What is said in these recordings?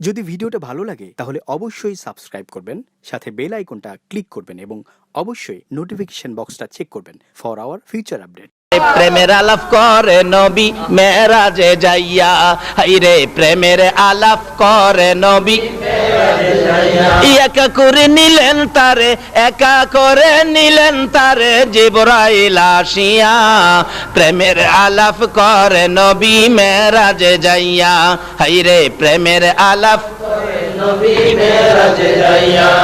যদি ভিডিওটা ভালো লাগে তাহলে অবশ্যই সাবস্ক্রাইব করবেন, সাথে বেল আইকনটা ক্লিক করবেন এবং অবশ্যই নোটিফিকেশন বক্সটা চেক করবেন ফর আওয়ার ফিউচার আপডেট। প্রেমের আলাপ করে নবী মেরাজে যাইয়া, হাইরে প্রেমের আলাপ করে নবী একা করে নিলেন তারে, একা করে নিলেন তারে জিবরাইল আসিয়া। প্রেমের আলাপ করে নবী মেরাজে যাইয়া, হাইরে প্রেমের আলাপ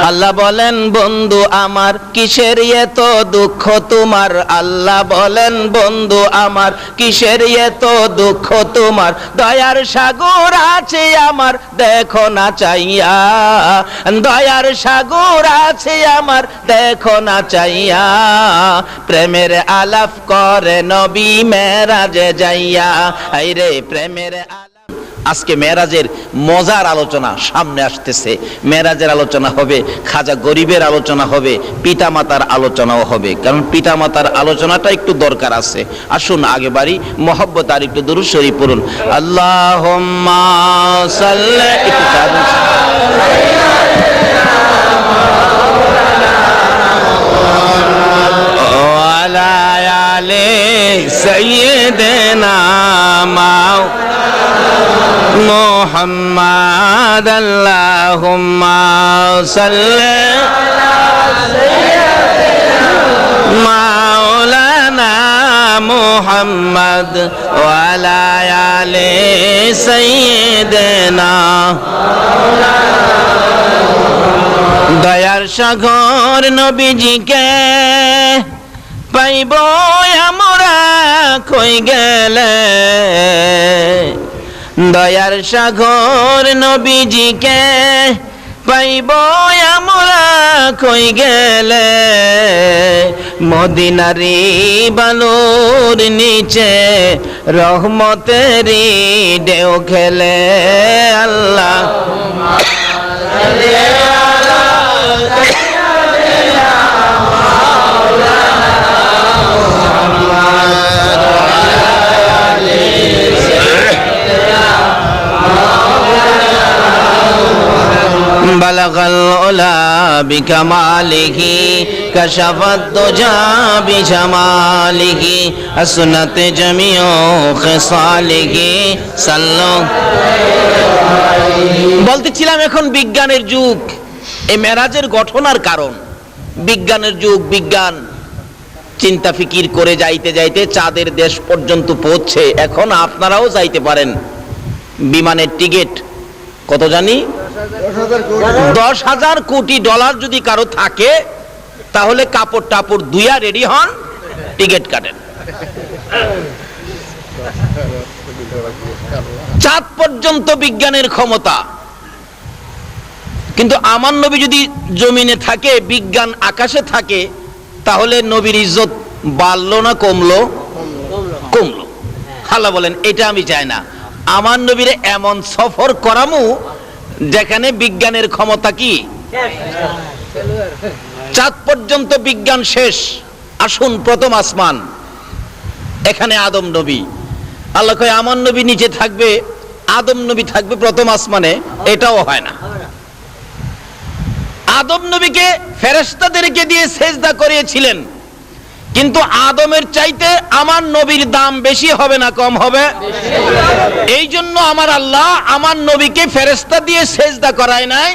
আল্লাহ বলেন বন্ধু আমার কিসের এত দুঃখ তোমার, আল্লাহ বলেন বন্ধু আমার কিসের এত দুঃখ তোমার, দয়ার সাগর আছে আমার দেখো না চাইয়া, দয়ার সাগর আছে আমার দেখো না চাইয়া। প্রেমের আলাপ করে নবী মেরাজে যাইয়া, আইরে প্রেমের আজকে মেরাজের মজার আলোচনা সামনে আসতেছে। মেরাজের আলোচনা হবে, খাজা গরিবের আলোচনা হবে, পিতামাতার আলোচনাও হবে, কারণ পিতামাতার আলোচনাটা একটু দরকার আছে। আসুন আগে বাড়ি মহব্বত আর একটু দুরূদ শরীফ পড়ুন। আল্লাহুম্মা সাল্লি ওয়ালা আলি সাইয়্যিদিনা মুহাম্মাদ আল্লাহুম্মা সাল্লি মাওলানা মুহাম্মদ ওয়া আলা আলি সাইয়্যিদিনা। দয়ার সাগর নবীজিকে পাইব আমরা কই গেলে, দয়ার সাগর নবীজিকে পাইব আমরা কই গেলে, মদিনারি বালুর নিচে রহমতেরি ঢেউ খেলে। আল্লাহ বালাগাল উলা বিকামালিহি কাশাফাত দুজা বিজামালিহি আসনাত জামিউ খিসালিহি সাল্লু। বলতেছিলাম এখন বিজ্ঞানের যুগ, এই মেরাজের ঘটনার কারণ বিজ্ঞানের যুগ। বিজ্ঞান চিন্তা ফিকির করে যাইতে যাইতে চাঁদের দেশ পর্যন্ত পৌঁছে। এখন আপনারাও যাইতে পারেন। বিমানের টিকিট কত জানি, 10,000 কোটি ডলার যদি কারো থাকে তাহলে কাপড় টাপড় দুইয়া রেডি হন, টিকিট কাটেন। চাঁদ পর্যন্ত বিজ্ঞানের ক্ষমতা। কিন্তু আমার নবী যদি জমিনে থাকে, বিজ্ঞান আকাশে থাকে, তাহলে নবীর ইজ্জত বাড়লো না কমলো? কমলো। আল্লাহ বলেন এটা আমি চাই না। আমার নবীর এমন সফর করামু যেখানে বিজ্ঞানের ক্ষমতা কি, চাঁদ পর্যন্ত বিজ্ঞান শেষ। আসুন প্রথম আসমান, এখানে আদম নবী। আল্লাহ কয় আমার নবী নিচে থাকবে, আদম নবী থাকবে প্রথম আসমানে। এটাও হয় না। আদম নবীকে ফেরেশতাদেরকে দিয়ে সেজদা করিয়েছিলেন, কিন্তু আদমের চাইতে আমার নবীর দাম বেশি হবে না কম হবে? এই জন্য আমার আল্লাহ আমার নবীকে ফেরেশতা দিয়ে সেজদা করায় নাই।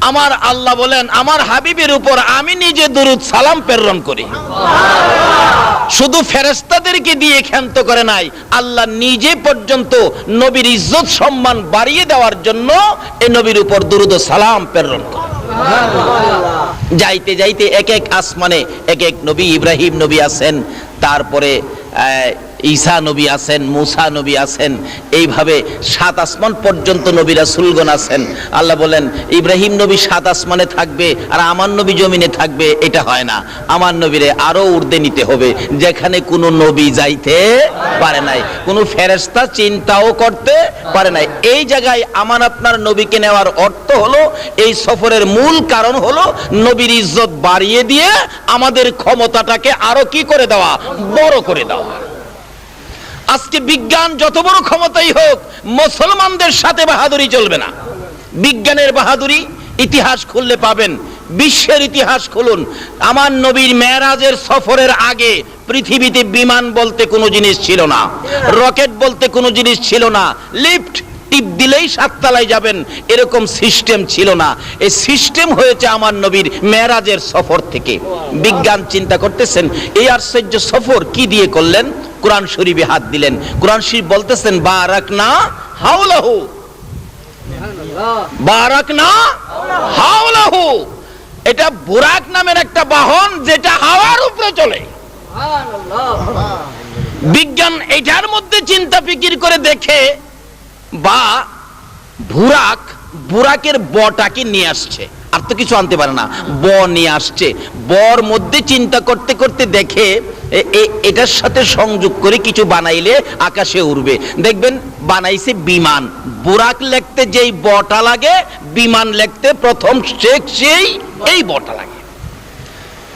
আমার আল্লাহ বলেন আমার হাবিবের উপর আমি নিজে দরুদ সালাম প্রেরণ করি। শুধু ফেরেশতাদেরকে দিয়ে ক্ষান্ত করে নাই, আল্লাহ নিজে পর্যন্ত নবীর ইজ্জত সম্মান বাড়িয়ে দেওয়ার জন্য এই নবীর উপর দরুদ ও সালাম প্রেরণ করে। যাইতে যাইতে এক এক আসমানে এক এক নবী। ইব্রাহিম নবী আছেন, তারপরে ঈসা নবী আছেন, মুসা নবী আছেন, এইভাবে 7 আসমান পর্যন্ত নবী রাসূলগণ আছেন। আল্লাহ বলেন ইব্রাহিম নবী 7 আসমানে থাকবে আর আমার নবী জমিনে থাকবে, এটা হয় না। আমার নবীরে আরো ঊর্ধ্বে নিতে হবে, যেখানে কোনো নবী যাইতে পারে নাই, কোনো ফেরেশতা চিন্তাও করতে পারে নাই। এই জায়গায় আমার আপনার নবীকে নেওয়ার অর্থ হলো, এই সফরের মূল কারণ হলো নবীর ইজ্জত বাড়িয়ে দিয়ে আমাদের ক্ষমতাটাকে আরো কি করে দেওয়া, বড় করে দেওয়া। আজকে বিজ্ঞান যত বড় ক্ষমতাই হোক, মুসলমানদের সাথে বাহাদুরি চলবে না। বিজ্ঞানের বাহাদুরি ইতিহাস খুললে পাবেন। বিশ্বের ইতিহাস খুলুন, আমার নবীর মেরাজের সফরের আগে পৃথিবীতে বিমান বলতে কোনো জিনিস ছিল না, রকেট বলতে কোনো জিনিস ছিল না, লিফট টিপ দিলেই 7 তলায় যাবেন এরকম সিস্টেম ছিল না। এই সিস্টেম হয়েছে আমার নবীর মেরাজের সফর থেকে। বিজ্ঞান চিন্তা করতেছেন এই আশ্চর্য সফর কি দিয়ে করলেন? কোরআন শরীফে হাত দিলেন। কোরআন শরীফ বলতেছেন বারাকনা হাওলাহু, বারাকনা হাওলাহু। এটা বুরাক নামের একটা বাহন যেটা হাওয়ার উপরে চলে। বিজ্ঞান এটার মধ্যে চিন্তা ফিকির করে দেখে বা বুরাকের বটাকে নিয়ে আসছে, আর তো কিছু আনতে পারে না, ব নিয়ে আসছে। বর মধ্যে চিন্তা করতে করতে দেখে এটার সাথে সংযোগ করে কিছু বানাইলে আকাশে উড়বে। দেখবেন বানাইছে বিমান। বুরাক লিখতে যেই বটা লাগে, বিমান লিখতে প্রথম সেই এই বটা লাগে।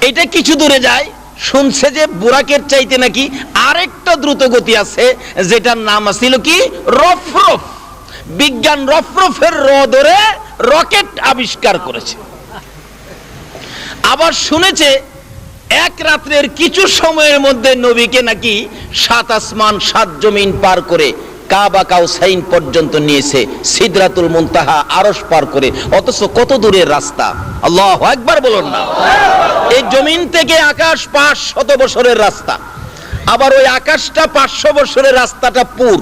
এটা কিছু দূরে যায়, শুনছে যে বুরাকের চাইতে নাকি আরেকটা দ্রুত গতি আছে, যেটার নাম ছিল কি রফরফ। বিজ্ঞান রফরফের র ধরে রকেট আবিষ্কার করেছে। আবার শুনেছে এক রাত্রের কিছু সময়ের মধ্যে নবীকে নাকি 7 আসমান 7 জমিন পার করে কাবা কাউসাইন পর্যন্ত নিয়েছে, সিদরাতুল মুনতাহা আরশ পার করে। অথচ কত দূরের রাস্তা, আল্লাহু আকবার বলুন না। এই জমিন থেকে আকাশ 500 বছরের রাস্তা, আবার ওই আকাশটা 500 বছরের রাস্তাটা পুর।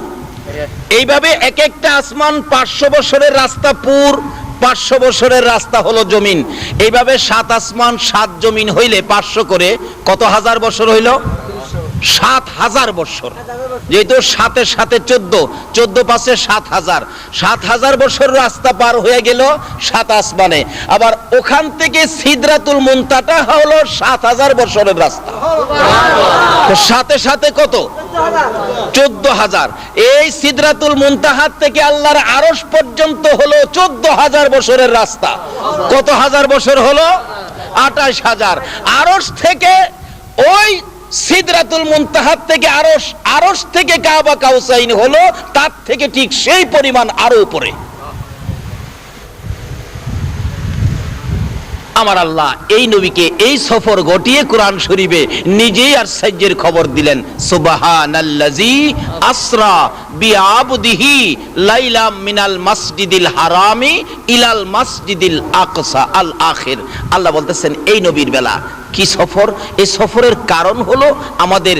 এইভাবে এক একটা আসমান 500 বছরের রাস্তা পুর, 500 বছরের রাস্তা হলো জমিন। এইভাবে 7 আসমান 7 জমিন হইলে 500 করে কত হাজার বছর হইল? 7,000 বছর। যেহেতু 7 এর সাথে 14, 14 পাশে 7,000, 7,000 বছর রাস্তা পার হয়ে গেল 7 আসমানে। আবার ওখান থেকে সিদরাতুল মুনতাহা হলো 7,000 বছরের রাস্তা। তো সাথে সাথে কত? 14,000। এই সিদরাতুল মুনতাহা থেকে আল্লাহর আরশ পর্যন্ত হলো 14,000 বছরের রাস্তা। কত হাজার বছর হলো? 28,000। আরশ থেকে ওই সিদরাতুল মুনতাহা থেকে আরশ, আরশ থেকে কাবা কাউসাইন হলো তার থেকে ঠিক সেই পরিমাণ আরো উপরে। আমার আল্লাহ এই নবীকে এই সফর ঘটিয়ে কোরআন শরীফে নিজেই আশ্চর্যের খবর দিলেন। সুবহানাল্লাযী আসরা বিআবদিহি লাইলাম মিনাল মাসজিদিল হারামি ইলাল মাসজিদিল আকসা আল আখির। আল্লাহ বলতেছেন এই নবীর বেলা কি সফর? এই সফরের কারণ হলো আমাদের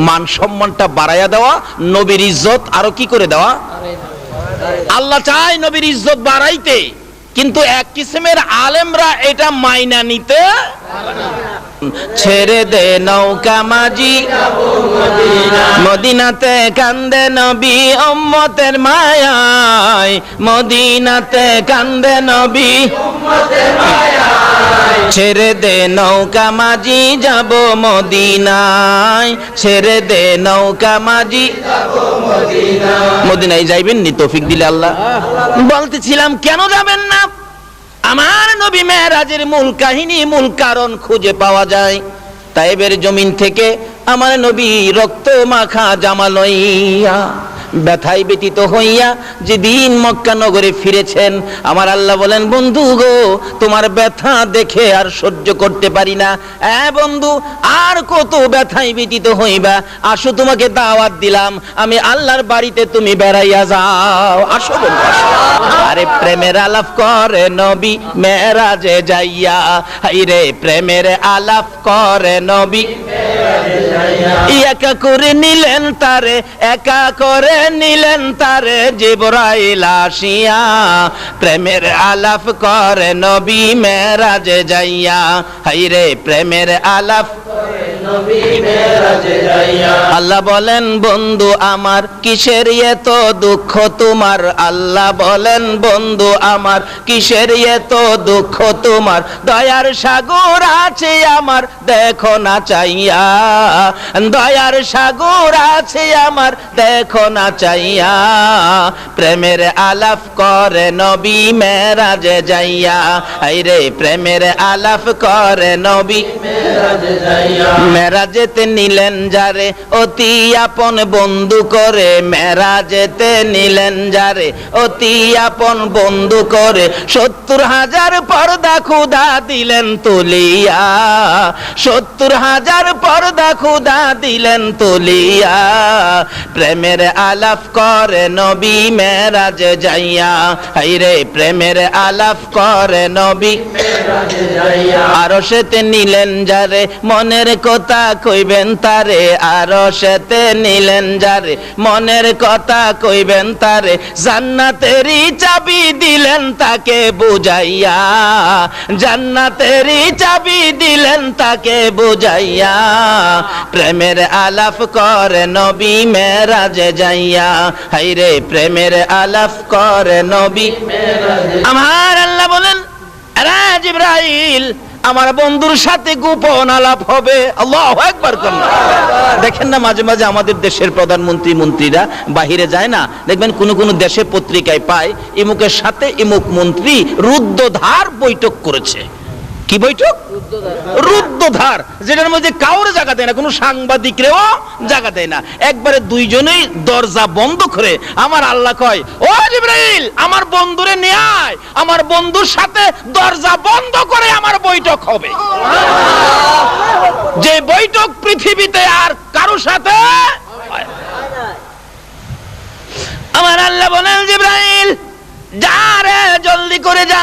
মান সম্মানটা বাড়াইয়া দেওয়া, নবীর ইজ্জত আরো কি করে দেওয়া। আল্লাহ চায় নবীর ইজ্জত বাড়াইতে, কিন্তু এক কিসিমের আলেমরা এটা মাইনা নিতে ছেড়ে দে নৌকা মাঝি মদিনাতে কান্দে নবী উম্মতের মায়ায়, মদিনাতে কান্দে নবী উম্মতের মায়ায়। ছেড়ে দে নৌকা মাঝি যাব মদিনায়, ছেড়ে দে নৌকা মাঝি যাব মদিনায়। মদিনায় যাইবেন নি তৌফিক দিলে আল্লাহ। বলতেছিলাম কেন যাবেন না? আমার নবী মেরাজের মূল কাহিনী, মূল কারণ খুঁজে পাওয়া যায় তায়েবের জমিন থেকে। আমার নবী রক্ত মাখা জামা লইয়া ব্যথায় ব্যতীত হইয়া যেদিন মক্কা নগরে ফিরেছেন, আমার আল্লাহ বলেন বন্ধু গো তোমার ব্যথা দেখে আর সহ্য করতে পারি না। বন্ধু আর কত ব্যথায় ব্যতীত হইবা, আসো তোমাকে দাওয়াত দিলাম, আমি আল্লাহর বাড়িতে তুমি বেড়াইয়া যাও, আসো বন্ধু আসো। আরে প্রেমের আলাপ করে নবী মেরাজে যাইয়া, হাইরে প্রেমের আলাপ করে নবী একা করে নিলেন তারে, একা করে নিলেন তারে জিবরাইল আসিয়া। প্রেমের আলাপ করে নবী মেরাজে যাইয়া, হাইরে প্রেমের আলাপ করে নবী মেরাজে যাইয়া। আল্লাহ বলেন বন্ধু আমার কিসের এত দুঃখ তোমার, আল্লাহ বলেন বন্ধু আমার কিসের এত দুঃখ তোমার, দয়ার সাগর আছে আমার দেখো না চাইয়া, দয়ার সাগর আছে আমার দেখো না চাইয়া। প্রেমের আলাপ করে নবী মেরাজে যাইয়া, আইরে প্রেমের আলাপ করে নবী মেরাজে যাইয়া। মেরাজেতে নিলেন যারে অতি আপন বন্ধু করে, মেরাজেতে নিলেন যারে অতি আপন বন্ধু করে, 70,000 পর্দা খুদা দিলেন তুলিয়া, 70,000 পর্দা খুদা দিলেন তুলিয়া, প্রেমের আলাপ করে নবী মেরাজে যাইয়া, হাইরে প্রেমের আলাপ করে নবী মেরাজে যাইয়া, আরশেতে নিলেন যারে মনের কথা কইবেন তারে, আরশেতে নিলেন যারে মনের কথা কইবেন তারে, জান্নাতেরই চাবি দিলেন তাকে বুঝাইয়া, জান্নাতেরই চাবি দিলেন তাকে বুঝাইয়া, প্রেমের আলাপ করে নবী মেরাজে যাইয়া, হাইরে প্রেমের আলাপ করে নবী মেরাজে। আমার আল্লাহ বলেন, আরে জিবরাইল আমার বন্ধুর সাথে গোপন আলাপ হবে। আল্লাহু আকবার। দেখেন না মাঝে মাঝে আমাদের দেশের প্রধানমন্ত্রী মন্ত্রীরা বাহিরে যায় না, দেখবেন কোন কোন দেশে পত্রিকায় পায় ইমুকের সাথে ইমুক মন্ত্রী রুদ্ধদ্বার বৈঠক করেছে। কি বৈঠক? রুদ্ধদ্বার, যেটার মধ্যে কাউরে জায়গা দেয় না, কোনো সাংবাদিকরেও জায়গা দেয় না, একবারে দুইজনেই দরজা বন্ধ করে। আমার আল্লাহ কয়, ও জিবরাইল আমার বন্ধুরে নিয়ে আয়, আমার বন্ধুর সাথে দরজা বন্ধ করে আমার বৈঠক হবে, যে বৈঠক পৃথিবীতে আর কারো সাথে। আমার আল্লাহ বলেন, জিবরাইল যা রে জলদি করে যা।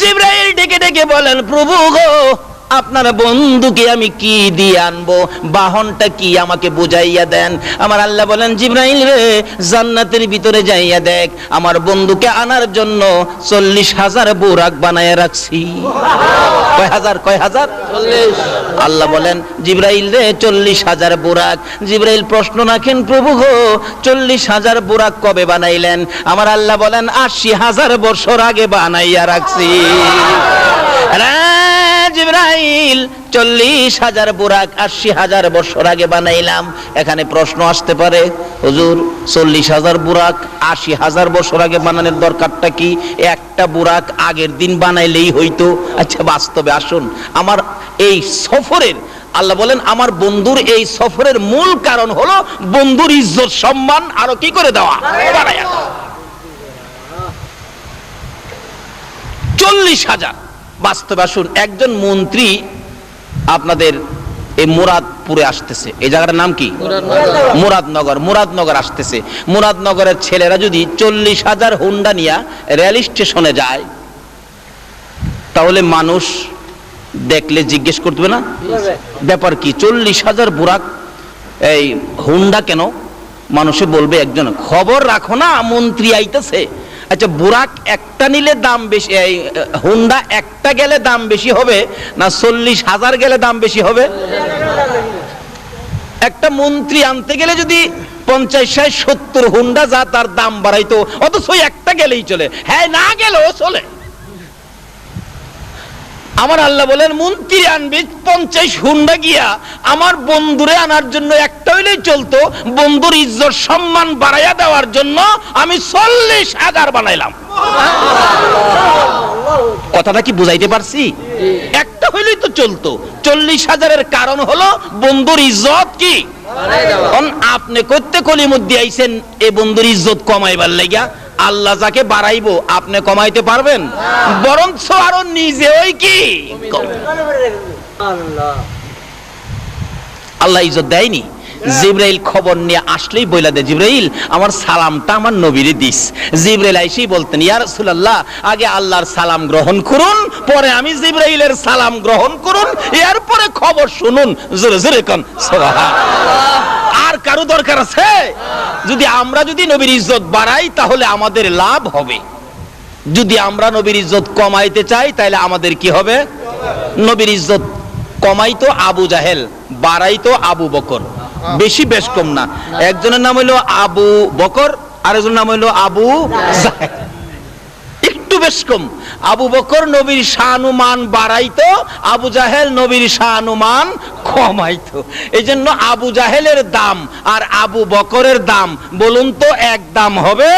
জিবরাইল ডেকে ডেকে বলেন, প্রভু গো আপনার বন্ধুকে আমি কি দিয়ে আনবো, বাহনটা কি আমাকে বুঝাইয়া দেন। আমার আল্লাহ বলেন, জিবরাইল রে জান্নাতের ভিতরে যাইয়া দেখ, আমার বন্ধুকে আনার জন্য 40,000 বুরাক বানায় রাখছি। কয় হাজার? 40। আল্লাহ বলেন, জিবরাইল রে 40,000 বুরাক। জিবরাইল প্রশ্ন রাখেন, প্রভু গো 40,000 বুরাক কবে বানাইলেন? আমার আল্লাহ বলেন, 80,000 বছর আগে বানাইয়া রাখছি। জিবরাইল 40,000 বুরাক 80,000 বছর আগে বানাইলাম। এখানে প্রশ্ন আসতে পারে, হুজুর 40,000 বুরাক 80,000 বছর আগে বানানোর দরকারটা কি? একটা বুরাক আগের দিন বানাইলেই হইতো। আচ্ছা বাস্তবে আসুন, আমার এই সফরের, আল্লাহ বলেন আমার বন্ধুর এই সফরের মূল কারণ হলো বন্ধুর ইজ্জত সম্মান আরো কি করে দেওয়া, বাড়ায়া দেওয়া। 40,000। বাস্তবে আসুন, একজন মন্ত্রী আপনাদের এই মুরাদপুরে আসতেছে, এই জায়গাটার নাম কি? মুরাদনগর। মুরাদনগর আসতেছে। মুরাদনগরের ছেলেরা যদি 40,000 হুন্ডা নিয়ে রেল স্টেশনে যায়, তাহলে মানুষ দেখলে জিজ্ঞেস করবে না ব্যাপার কি, 40,000 বুরাক এই হুন্ডা কেন? মানুষে বলবে, একজন খবর রাখো না মন্ত্রী আইতেছে। আচ্ছা বুরাক একটা নিলে দাম বেশি, এই হুন্ডা একটা গেলে দাম বেশি হবে না 40,000 গেলে দাম বেশি হবে? একটা মন্ত্রী আনতে গেলে যদি 50, 60, 70 হুন্ডা যা তার দাম বাড়াইতো, অথচ একটা গেলেই চলে, হ্যাঁ না গেলেও চলে। আমার আল্লাহ বলেন, মন্ত্রী আনবি 50 হুন্ডা গিয়া আমার বন্ধুরে আনার জন্য একটা হইলেই চলতো, বন্ধুর ইজ্জত সম্মান বাড়াইয়া দেওয়ার জন্য আমি 40,000 বানাইলাম। কথাটা কি বুঝাইতে পারছি? একটা হইলেই তো চলতো। 40,000-এর কারণ হলো বন্ধুর ইজ্জত কি আপনি করতে কলিমুদ্দি আইছেন এ বন্ধুর ইজ্জত কমাইবার লাগিয়া। আল্লাহ যাকে বাড়াইবো আপনি কমাইতে পারবেন? বরঞ্চ আরো নিজেই কি আল্লাহ ইজ্জত দেয়নি। জিবরাইল খবর নিয়ে আসলেই বইলা দে, জিবরাইল আমার সালামটা আমার নবীরে দিস। জিবরাইল আইসেই বলতেন, ইয়া রাসূলুল্লাহ আগে আল্লাহর সালাম গ্রহণ করুন, পরে আমি জিবরাইলের সালাম গ্রহণ করুন, এরপরে খবর শুনুন। জোরে জোরে কোন সুবহানাল্লাহ। আর কারো দরকার আছে? যদি আমরা নবীর ইজ্জত বাড়াই তাহলে আমাদের লাভ হবে, যদি আমরা নবীর ইজ্জত কমাইতে চাই তাহলে আমাদের কি হবে? নবীর ইজ্জত কমাইতো আবু জাহেল, বাড়াইতো আবু বকর। বেশি বেশ কম না। একজনের নাম হইলো আবু বকর, আরেকজনের নাম হইলো আবু জাহেল, একটু বেশ কম। আবু বকর নবীর শানুমান বাড়াইতো, আবু জাহেল নবীর শানুমান কমাইতো। এই জন্য আবু জাহেলের দাম আর আবু বকরের দাম বলুন তো এক দাম হবে?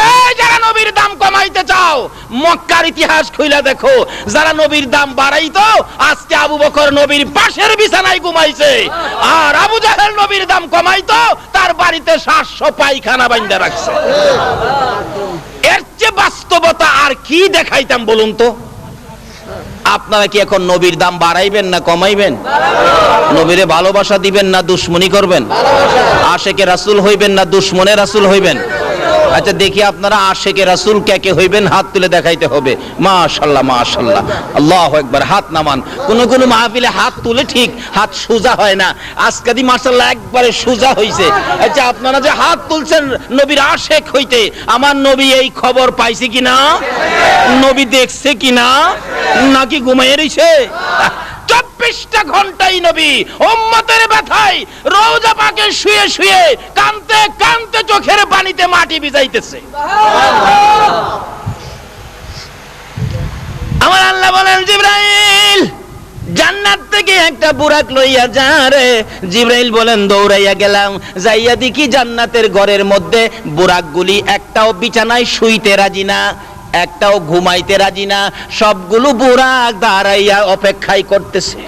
এই যারা নবীর দাম কমাইতে চাও, মক্কার ইতিহাস খুইলা দেখো, যারা নবীর দাম বাড়াইতো আজকে আবু বকর নবীর পাশের বিছানায় ঘুমাইছে, আর আবু জাহেল নবীর দাম কমাইতো তার বাড়িতে 700 পায়খানা বাইন্ধা রাখছে। এর চেয়ে বাস্তবতা আর কি দেখাইতাম বলুন তো? আপনারা কি এখন নবীর দাম বাড়াইবেন না কমাইবেন? নবীরে ভালোবাসা দিবেন না দুশ্মনী করবেন? আশেকে রাসূল হইবেন না দুশ্মনে রাসূল হইবেন? আচ্ছা দেখি আপনারা আশেকে রাসূল কে কে হইবেন, হাত তুলে দেখাইতে হবে। মাশাআল্লাহ মাশাআল্লাহ, আল্লাহু আকবার। হাত নামান। কোন কোন মাহফিলে হাত তুলে ঠিক হাত সোজা হয় না, আজকে দি মাশাআল্লাহ একবারে সোজা হইছে। আচ্ছা আপনারা যে হাত তুলছেন নবীর আশেক হইতে, আমার নবী এই খবর পাইছে কিনা? নবী দেখছে কিনা? নাকি ঘুমাইয়ে রইছে? 24টা ঘন্টাই নবী উম্মতের ব্যথায় রওজা পাকে শুয়ে শুয়ে কানতে কানতে চোখের পানিতে মাটি ভিজাইতেছে। আমার আল্লাহ বলেন, জিবরাইল জান্নাত থেকে একটা বুরাক লইয়া যা রে। জিবরাইল বলেন দৌড়াইয়া গেলাম, যাইয়া দেখি জান্নাতের ঘরের মধ্যে বুরাকগুলি একটাও বিছানায় শুইতে রাজি না, একটাও ঘুমাইতে রাজি না, সবগুলো বুরাক দাঁড়াইয়া অপেক্ষাই করতেছে।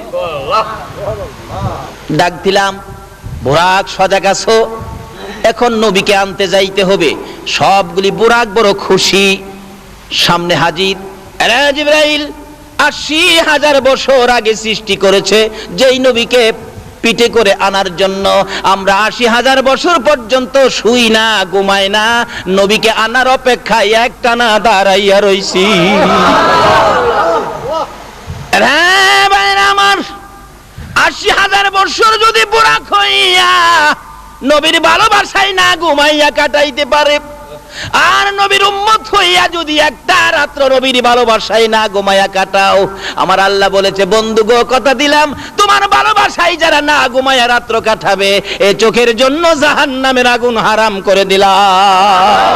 ডাক দিলাম, বুরাক সজাগ আছো, এখন নবীকে আনতে যাইতে হবে। সবগুলি বুরাক বড় খুশি, সামনে হাজির। আরে জিবরাইল 80,000 বছর আগে সৃষ্টি করেছে যেই নবীকে পিঠে করে আনার জন্য আমরা 80,000 বছর পর্যন্ত শুই না, ঘুমাই না, নবীকে আনার অপেক্ষায় একটানা দাঁড়াইয়া রইছি। হ্যাঁ ভাইরা আমার, 80,000 বছর যদি বুড়াক হইয়া নবীর ভালোবাসায় না ঘুমাইয়া কাটাইতে পারে, আর নবীর উম্মত হইয়া যদি একটা রাত্র নবীর ভালোবাসায় না ঘুমাইয়া কাটাও, আমার আল্লাহ বলেছে বন্ধু গো কথা দিলাম তোমার ভালোবাসায় যারা না ঘুমাইয়া রাত্র কাটাবে এ চোখের জন্য জাহান্নামের আগুন হারাম করে দিলাম।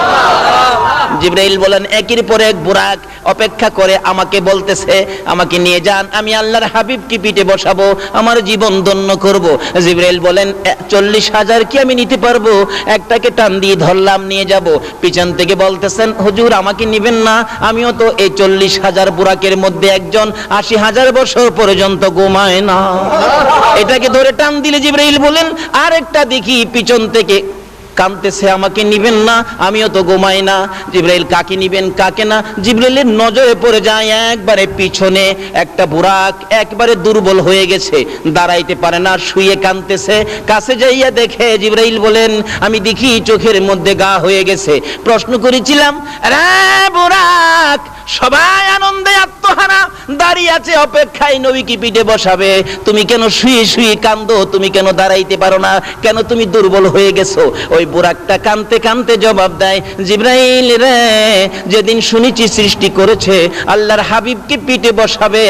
জিবরাইল বলেন একের পর এক বুরাক অপেক্ষা করে আমাকে বলতেছে আমাকে নিয়ে যান, আমি আল্লাহর হাবিবকে পিঠে বসাবো, আমার জীবন ধন্য করব। জিবরাইল বলেন 40,000 কি আমি নিতে পারবো? একটাকে টান দিয়ে ধরলাম, নিয়ে যাব। পিছন থেকে বলতেছেন হুজুর আমাকে নিবেন না, আমিও তো এই 40,000 বুরাকের মধ্যে একজন, 80,000 বছর পর্যন্ত ঘুমায় না। এটাকে ধরে টান দিলে জিবরাইল বলেন আরেকটা দেখি পিছন থেকে কাঁদতেছে, আমাকে নিবেন না, আমিও তো ঘুমাই না। জিবরাইল কাকে নিবেন কাকে না, জিবরাইলের নজরে পড়ে যায় একবারে পিছনে একটা বুরাক একবারে দুর্বল হয়ে গেছে, দাঁড়াইতে পারে না, শুয়ে কাঁদতেছে। কাছে যাইয়া দেখে জিবরাইল বলেন আমি দেখি চোখের মধ্যে গা হয়ে গেছে। প্রশ্ন করেছিলাম রে বুরাক, সবাই আনন্দে আত্মহারা দাঁড়িয়ে আছে অপেক্ষায় নবীকে পিঠে বসাবে, তুমি কেন শুয়ে শুয়ে কান্দো? তুমি কেন দাঁড়াইতে পারো না? কেন তুমি দুর্বল হয়ে গেছো? ওই বুরাকটা কানতে কানতে জবাব দেয় জিবরাইল রে, যেদিন শুনেছি সৃষ্টি করেছে আল্লাহর হাবিবকে পিঠে বসাবে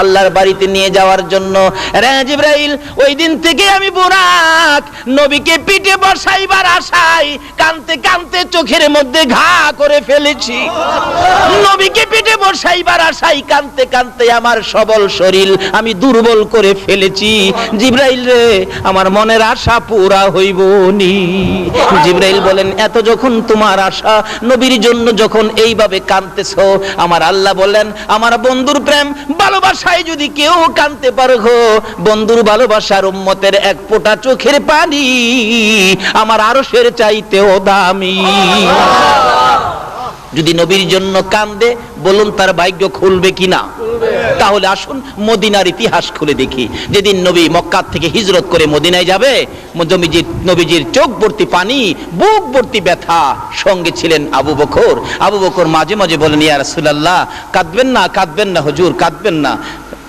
আল্লাহর বাড়িতে নিয়ে যাওয়ার জন্য, রে জিবরাইল ওই দিন থেকে আমি বুরাক নবীকে পিঠে বসাইবার আশায় কানতে কানতে চোখের মধ্যে ঘা করে ফেলেছি। নবীকে পিঠে বসাইবার আশায় কানতে কানতে আমার সবল শরীর আমি দুর্বল করে ফেলেছি। জিবরাইল রে আমার মনের আশা পুরা হইব নি। জিবরাইল বলেন এত যখন তোমার আশা নবীর জন্য যখন এইভাবে কাঁদতেছো, আমার আল্লাহ বলেন আমার বন্ধুর প্রেম ভালোবাসা যদি কেউ কাঁদতে পারো, বন্ধুর ভালোবাসার উম্মতের এক ফোঁটা চোখের পানি আমার আরশের চাইতেও দামি। যদি নবীর জন্য কান্দে বলুন তার ভাগ্য খুলবে কিনা? তাহলে আসুন মদিনার ইতিহাস খুলে দেখি। যেদিন নবী মক্কা থেকে হিজরত করে মদিনায় যাবে, নবীজির চোখ ভর্তি পানি, বুক ভর্তি ব্যথা, সঙ্গে ছিলেন আবু বকর। আবু বকর মাঝে মাঝে বলেন ইয়া রাসূলুল্লাহ কাঁদবেন না, কাঁদবেন না হুজুর, কাঁদবেন না।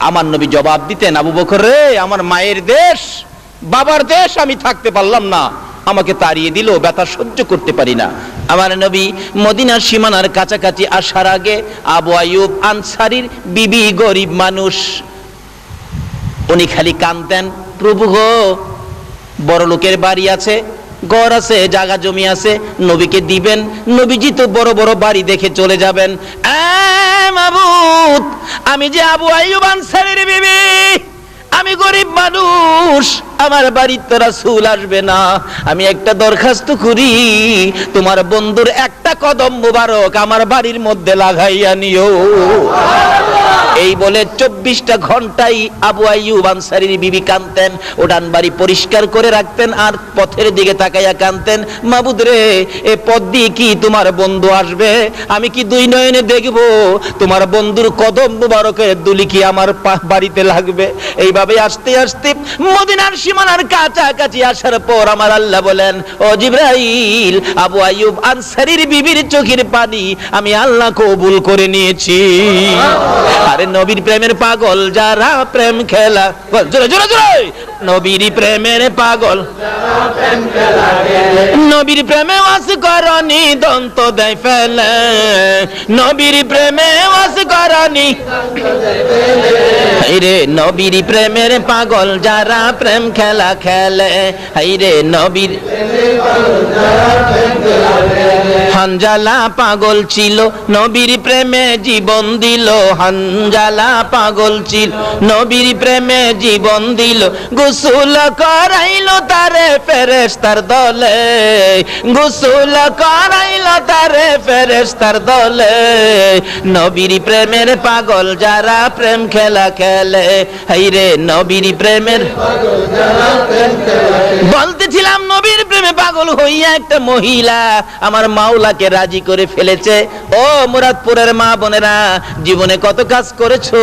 আমার নবী জবাব দিতেন আবু বকর রে, আমার মায়ের দেশ বাবার দেশ আমি থাকতে পারলাম না, আমাকে তাড়িয়ে দিল, ব্যথা সহ্য করতে পারি না। আমার নবী মদিনার সীমানার কাছাকাছি আসার আগে আবু আইয়ুব আনসারীর বিবি, গরিব মানুষ, উনি খালি কাঁদতেন প্রভু গো, বড় লোকের বাড়ি আছে, ঘর আছে, জায়গা জমি আছে, নবীকে দিবেন, নবীজি তো বড় বড় বাড়ি দেখে চলে যাবেন। মাবুদ আমি যে আবু আইয়ুব আনসারীর বিবি, আমি গরিব মানুষ, আমার বাড়িতে রাসূল আসবে না, আমি একটা দরখাস্ত করি, তোমার বন্ধুর একটা কদম মুবারক আমার বাড়ির মধ্যে লাগাইয়া নিও। এই বলে 24টা ঘন্টাই আবু আইয়ুব আনসারীর বিবি কাঁদতেন, উঠান বাড়ি পরিষ্কার করে রাখতেন আর পথের দিকে তাকাইয়া কাঁদতেন, মাবুদ রে, এ পথ দিয়ে কি তোমার বন্ধু আসবে? আমি কি দুই নয়নে দেখব তোমার বন্ধুর কদম মুবারকের দুলি কি আমার বাড়িতে লাগবে? এইভাবে আস্তে আস্তে মদিনার সীমানার কাছাকাছি আসার পর আমার আল্লাহ বলেন, ও জিবরাইল, আবু আইয়ুব আনসারীর বিবির চোখের পানি আমি আল্লাহ কবুল করে নিয়েছি। আরে নবীর প্রেমের পাগল যারা প্রেম খেলা, জোরে জোরে জোরে, নবীর প্রেমের পাগল, নবীর প্রেমে ওয়াস করনি দন্ত দেয় ফেলে, নবীর প্রেমে ওয়াস করনি, হাইরে নবীর প্রেমের পাগল যারা প্রেম খেলা খেলে, হাইরে নবীর হানজালা পাগল ছিল নবীর প্রেমে জীবন দিল, হানজালা পাগল ছিল নবীর প্রেমে জীবন দিল, গোসল করাইলো তারে ফেরেশতার দলে, গোসল করাইলো তারে ফেরেশতার দলে, নবীর প্রেমের পাগল যারা প্রেম খেলা খেলে, হাইরে নবীর প্রেমের পাগল যারা প্রেম খেলা খেলে। বলতেছিলাম নবীর প্রেমে পাগল হইয়া একটা মহিলা আমার মাওলাকে রাজি করে ফেলেছে। ও মুরাদপুরের মা বোনেরা, জীবনে কত কাজ করেছো,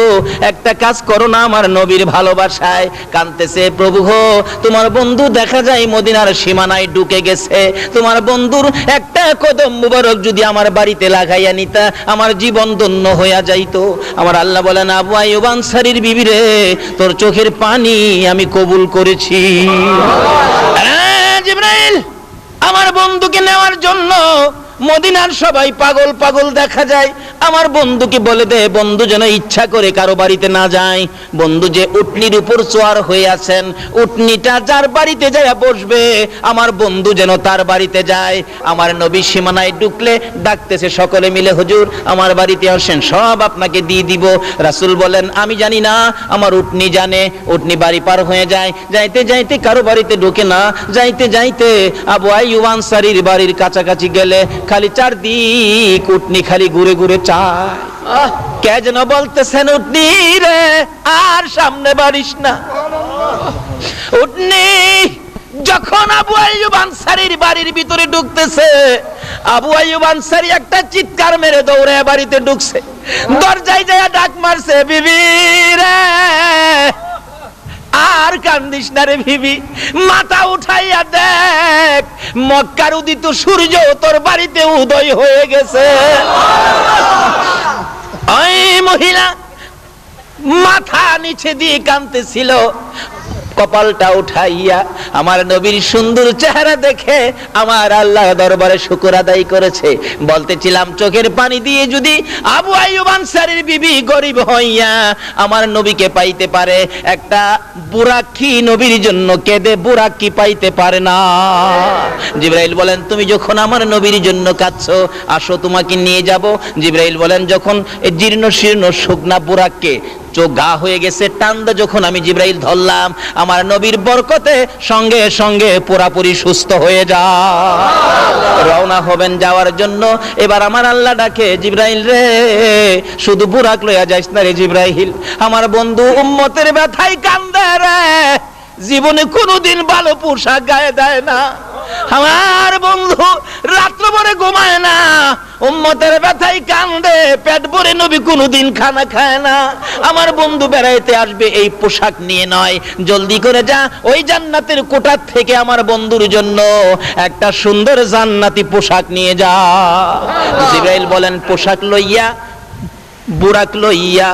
একটা কাজ করো না আমার নবীর ভালোবাসায়। কাঁদতেছে, প্রভু গো, তোমার বন্ধু দেখা যায় মদিনার সীমানায় ঢুকে গেছে, তোমার বন্ধুর একটা কদম মুবারক যদি আমার বাড়িতে লাগাইয়া নিতা আমার জীবন ধন্য হইয়া যাইতো। আমার আল্লাহ বলেন, আবু আইয়ুব আনসারীর বিবি রে, তোর চোখের পানি আমি কবুল করেছি। জিবরাইল আমার বন্ধুকে নেওয়ার জন্য মদিনার সবাই পাগল পাগল দেখা যায়, আমার বন্ধুকে বলে দে বন্ধু যেন ইচ্ছা করে কারো বাড়িতে না যায়। বন্ধু যে উটনির উপর সোয়ার হয়ে আছেন, উটনিটা যার বাড়িতে যায় বসবে, আমার বন্ধু যেন তার বাড়িতে যায়। আমার নবী সীমানায় ঢুকলে ডাকতেছে সকলে মিলে, হুজুর আমার বাড়িতে আসেন, সব আপনাকে দিয়ে দিব। রাসূল বলেন, আমি জানি না, আমার উটনি জানে। উটনি বাড়ি পার হয়ে যায়, যাইতে যাইতে কারো বাড়িতে ঢোকে না, যাইতে যাইতে আবু আইয়ুব আনসারীর বাড়ির কাছাকাছি গেলে খালি চারদিক উটনি খালি ঘুরে ঘুরে চায়। কে যেন বলতেছেন, উটনি রে আর সামনে বাড়িস না। উটনি যখন আবু আইয়ুব আনসারীর বাড়ির ভিতরে ঢুকতেছে, আবু আইয়ুব আনসারী একটা চিৎকার মেরে দৌড়ে বাড়িতে ঢুকছে, দরজায় যায় ডাক মারছে, বিবি রে আর কান্দিস না রে বিবি, মাথা উঠাইয়া দেখ মক্কার উদিত সূর্য তোর বাড়িতে উদয় হয়ে গেছে। ওই মহিলা মাথা নিচে দিয়ে কাঁদতেছিল, কপালটা উঠাইয়া আমার নবীর সুন্দর চেহারা দেখে আমার আল্লাহ দরবারে শুকর আদায় করেছে। বলতেছিলাম চোখের পানি দিয়ে যদি আবু আইয়ুব আনসারীর বিবি গরিব হইয়া আমার নবীকে পাইতে পারে, একটা বুরাকি নবীর জন্য কেঁদে বুরাকি পাইতে পারে না। জিবরাইল বলেন, তুমি যখন আমার নবীর জন্য কাঁদছো, আসো তোমাকে নিয়ে যাব। জিবরাইল বলেন, যখন জীর্ণ শীর্ণ শুকনা বুরাককে চোখ গা হয়ে গেছে, টান্দা যখন আমি জিবরাইল ধরলাম, আমার নবীর বরকতে সঙ্গে সঙ্গে পুরাপুরি সুস্থ হয়ে যা রওনা হবেন যাওয়ার জন্য। এবার আমার আল্লাহ ডাকে, জিবরাইল রে শুধু বুরাক লইয়া যাইস না রে জিবরাইল, আমার বন্ধু উম্মতের ব্যথায় কান্দে রে, জীবনে কোনোদিন ভালো পোশাক গায়ে দেয় না, আমার বন্ধু রাত্র ভরে ঘুমায় না, উম্মতের ব্যথায় কান্দে, পেট ভরে নবী কোনোদিন খানা খায় না। আমার বন্ধু বেড়াইতে আসবে এই পোশাক নিয়ে নয়, জলদি করে যা ওই জান্নাতের কোঠার থেকে আমার বন্ধুর জন্য একটা সুন্দর জান্নাতি পোশাক নিয়ে যা। জিবরাইল বলেন, পোশাক লইয়া বুরাক লইয়া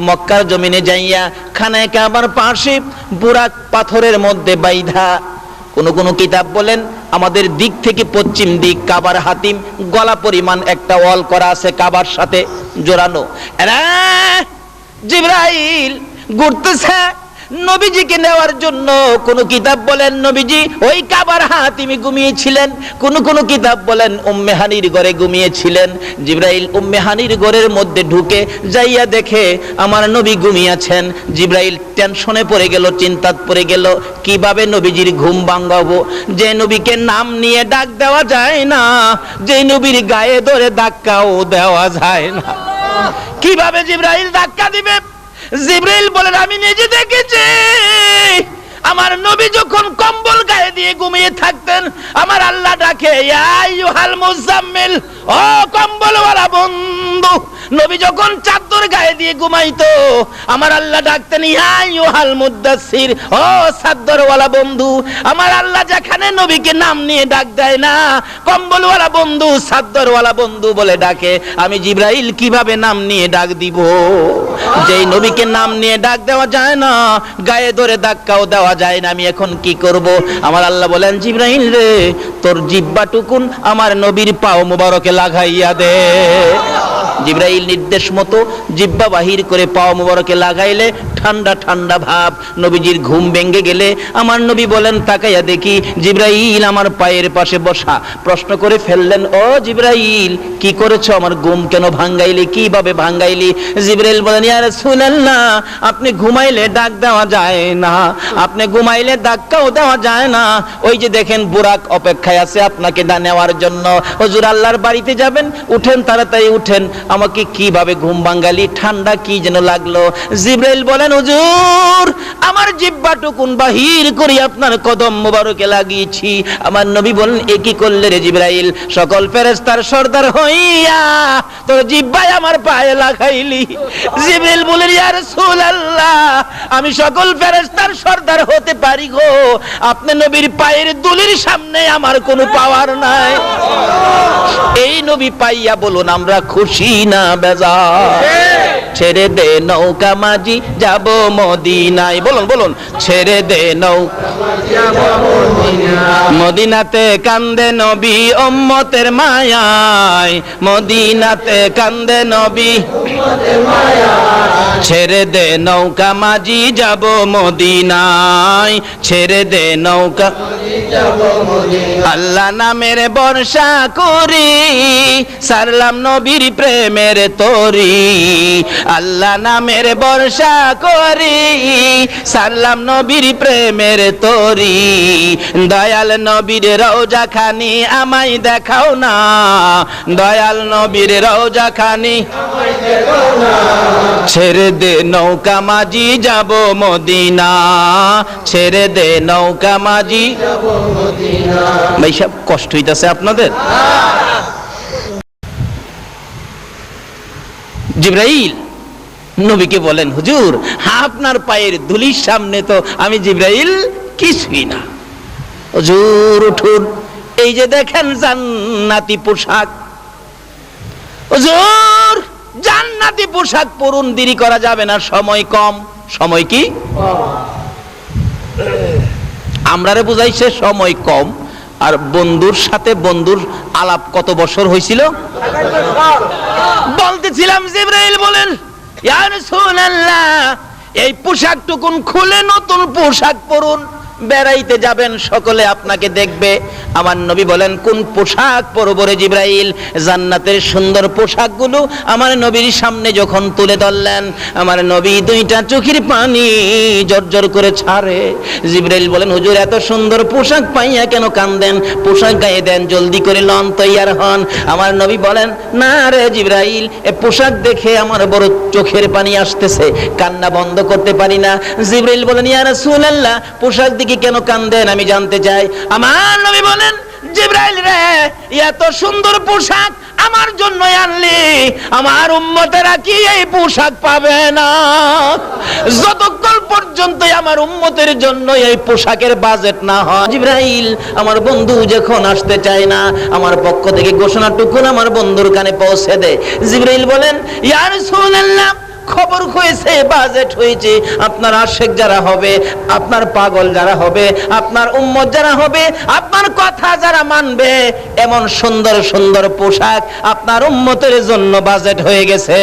মক্কার জমিনে যাইয়া খানায় কাবার পাশে বুরাক পাথরের মধ্যে বাইধা, কোন কিতাব বলেন আমাদের দিক থেকে পশ্চিম দিক কাবার হাতিম গলা পরিমাণ একটা ওয়াল করা আছে কাবার সাথে জোড়ানো। জিবরাইল ঘুরতেছে, নবীজিকে নেওয়ার জন্য। কোন কিতাব বলেন নবীজি ওই কাবার হাতিমে ঘুমিয়েছিলেন, কোন কিতাব বলেন উম্মে হানির ঘরে ঘুমিয়েছিলেন। জিবরাইল উম্মে হানির ঘরের মধ্যে ঢুকে যাইয়া দেখে আমার নবী ঘুমিয়েছেন। জিবরাইল টেনশনে পড়ে গেল, চিন্তাত পড়ে গেল, কিভাবে নবীজির ঘুম ভাঙাবো। যে নবীকে নাম নিয়ে ডাক দেওয়া যায় না, যে নবীর গায়ে ধরে ধাক্কাও দেওয়া যায় না, কিভাবে জিবরাইল ধাক্কা দিবে? জিবরাইল বলেন আমি নিজে দেখেছি, আমার নবী যখন কম্বল গায়ে দিয়ে ঘুমিয়ে থাকতেন, আমার আল্লাহ ডাকে ইয়া আইয়ুহাল মুজাম্মিল, ও কম্বলওয়ালা বন্ধু। নবী যখন চাদর গায়ে দিয়ে ঘুমাইতো, আমার আল্লাহ ডাকতেন ইয়া আইয়ুহাল মুদ্দাসসির, ও চাদরওয়ালা বন্ধু। আমার আল্লাহ যেখানে নবীকে নাম নিয়ে ডাক দেয় না, কম্বলওয়ালা বন্ধু, চাদরওয়ালা বন্ধু বলে ডাকে, আমি জিবরাইল কিভাবে নাম নিয়ে ডাক দিব? যেই নবীকে নাম নিয়ে ডাক দেওয়া যায় না, গায়ে ধরে ধাক্কাও দেওয়া যায় না, আমি এখন কি করব? আমার আল্লাহ বলেন জিবরাইল রে, তোর জিহ্বাটুকুন আমার নবীর পাও মুবারকে লাগাইয়া দে। জিবরাইল নির্দেশ মতো জিহ্বা বাহির করে পাও মুবারকে লাগাইলে ঠান্ডা ঠান্ডা ভাব। নবীজির ঘুম ভেঙে গেলে আমার নবী বলেন তাকাইয়া দেখি জিবরাইল আমার পায়ের পাশে বসা। প্রশ্ন করে ফেললেন, ও জিবরাইল কি করেছো? আমার ঘুম কেন ভাঙ্গাইলি? কিভাবে ভাঙ্গাইলি? জিবরাইল বলেন ইয়া রাসূলুল্লাহ, আপনি ঘুমাইলে ডাক দেওয়া যায় না, আপনি ঘুমাইলে ধাক্কাও দেওয়া যায় না। ওই যে দেখেন বুরাক অপেক্ষায় আছে আপনাকে নেওয়ার জন্য। হুজুর আল্লাহর বাড়িতে যাবেন, উঠেন তাড়াতাড়ি উঠেন। আমাকে কিভাবে ঘুম ভাঙ্গালি? ঠান্ডা কি যেন লাগলো। জিবরাইল বলেন হুজুর আমার জিহ্বাটুকুন বাহির করি আপনার কদম মোবারকে লাগিয়েছি। আমার নবী বলেন এ কি করলে রে জিবরাইল? সকল ফেরেশতার সর্দার হইয়া তোর জিহ্বায় আমার পায়ে লাগাইলি। জিবরাইল বলেন ইয়া রাসূলুল্লাহ, আমি সকল ফেরেশতার সর্দার হতে পারি গো, আপনি নবীর পায়ের দুলির সামনে আমার কোনো পাওয়ার নাই। এই নবী পাইয়া বলুন আমরা খুশি না বেজার? ছেড়ে দে নৌকা মাঝি যাব মদিনায়। বলুন বলুন, ছেড়ে দে নৌকা মদিনাতে কান্দে নবী উম্মতের মায়ায়, মদিনাতে কান্দে নবী ছেড়ে দে নৌকা মাঝি যাব মদিনায়, ছেড়ে দে নৌকা আল্লাহ নামের বর্ষা করি, সারলাম নবীর প্রেমের তরি। আল্লাহ নামের বর্ষা করি, সারলাম নবীর প্রেমের তরি। দয়াল নবীর রওজা খানি আমায় দেখাও না, দয়াল নবীর রওজা খানি ছেড়ে দে নৌকা মাঝি যাব মদিনা, ছেড়ে দে নৌকা মাঝি। ভাই সব কষ্ট হইতাছে আপনাদের? জিবরাইল নবীকে বলেন হুজুর আপনার পায়ের ধুলির সামনে তো আমি জিবরাইল কিছুই না। হুজুর উঠুন, এই যে দেখেন জান্নাতি পোশাক। হুজুর জান্নাতি পোশাক পরুন, দেরি করা যাবে না, সময় কম। সময় কি? আমরারে বুঝাইছে সময় কম। আর বন্ধুর সাথে বন্ধুর আলাপ কত বছর হয়েছিল? বলতেছিলাম জিবরাইল বলেন ইয়া রাসূলুল্লাহ এই পোশাকটুকুন খুলে নতুন পোশাক পরুন, বেড়াইতে যাবেন সকলে আপনাকে দেখবে। আমার নবী বলেন কোন পোশাক পরব রে জিবরাইল? জান্নাতের সুন্দর পোশাকগুলো আমার নবীর সামনে যখন তুলে ধরলেন, আমার নবী দুইটা চোখের পানি জর্জর করে ছাড়ে। জিবরাইল বলেন হুজুর এত সুন্দর পোশাক পাইয়া কেন কান্দেন? পোশাক গায়ে দেন, জলদি করে লন, তৈয়ার হন। আমার নবী বলেন না রে জিবরাইল, এ পোশাক দেখে আমার বড় চোখের পানি আসতেছে, কান্না বন্ধ করতে পারি না। জিবরাইল বলেন ইয়া রাসূলুল্লাহ পোশাক দেখে কেন কান্দেন আমি জানতে চাই। আমার নবী বলেন জিবরাইল রে এত সুন্দর পোশাক আমার জন্য আনলি, আমার উম্মতেরা কি এই পোশাক পাবে না? যতক্ষণ পর্যন্ত আমার উম্মতের জন্য এই পোশাকের বাজেট না হয়। জিবরাইল আমার বন্ধু যখন আসতে চায় না, আমার পক্ষ থেকে ঘোষণাটুকুন আমার বন্ধুর কানে পৌঁছে দে। জিবরাইল বলেন ইয়া রাসূলুল্লাহ খবর হয়েছে, বাজেট হয়েছে, আপনার আশিক যারা হবে, আপনার পাগল যারা হবে, আপনার উম্মত যারা হবে, আপনার কথা যারা মানবে, এমন সুন্দর সুন্দর পোশাক আপনার উম্মতের জন্য বাজেট হয়ে গেছে।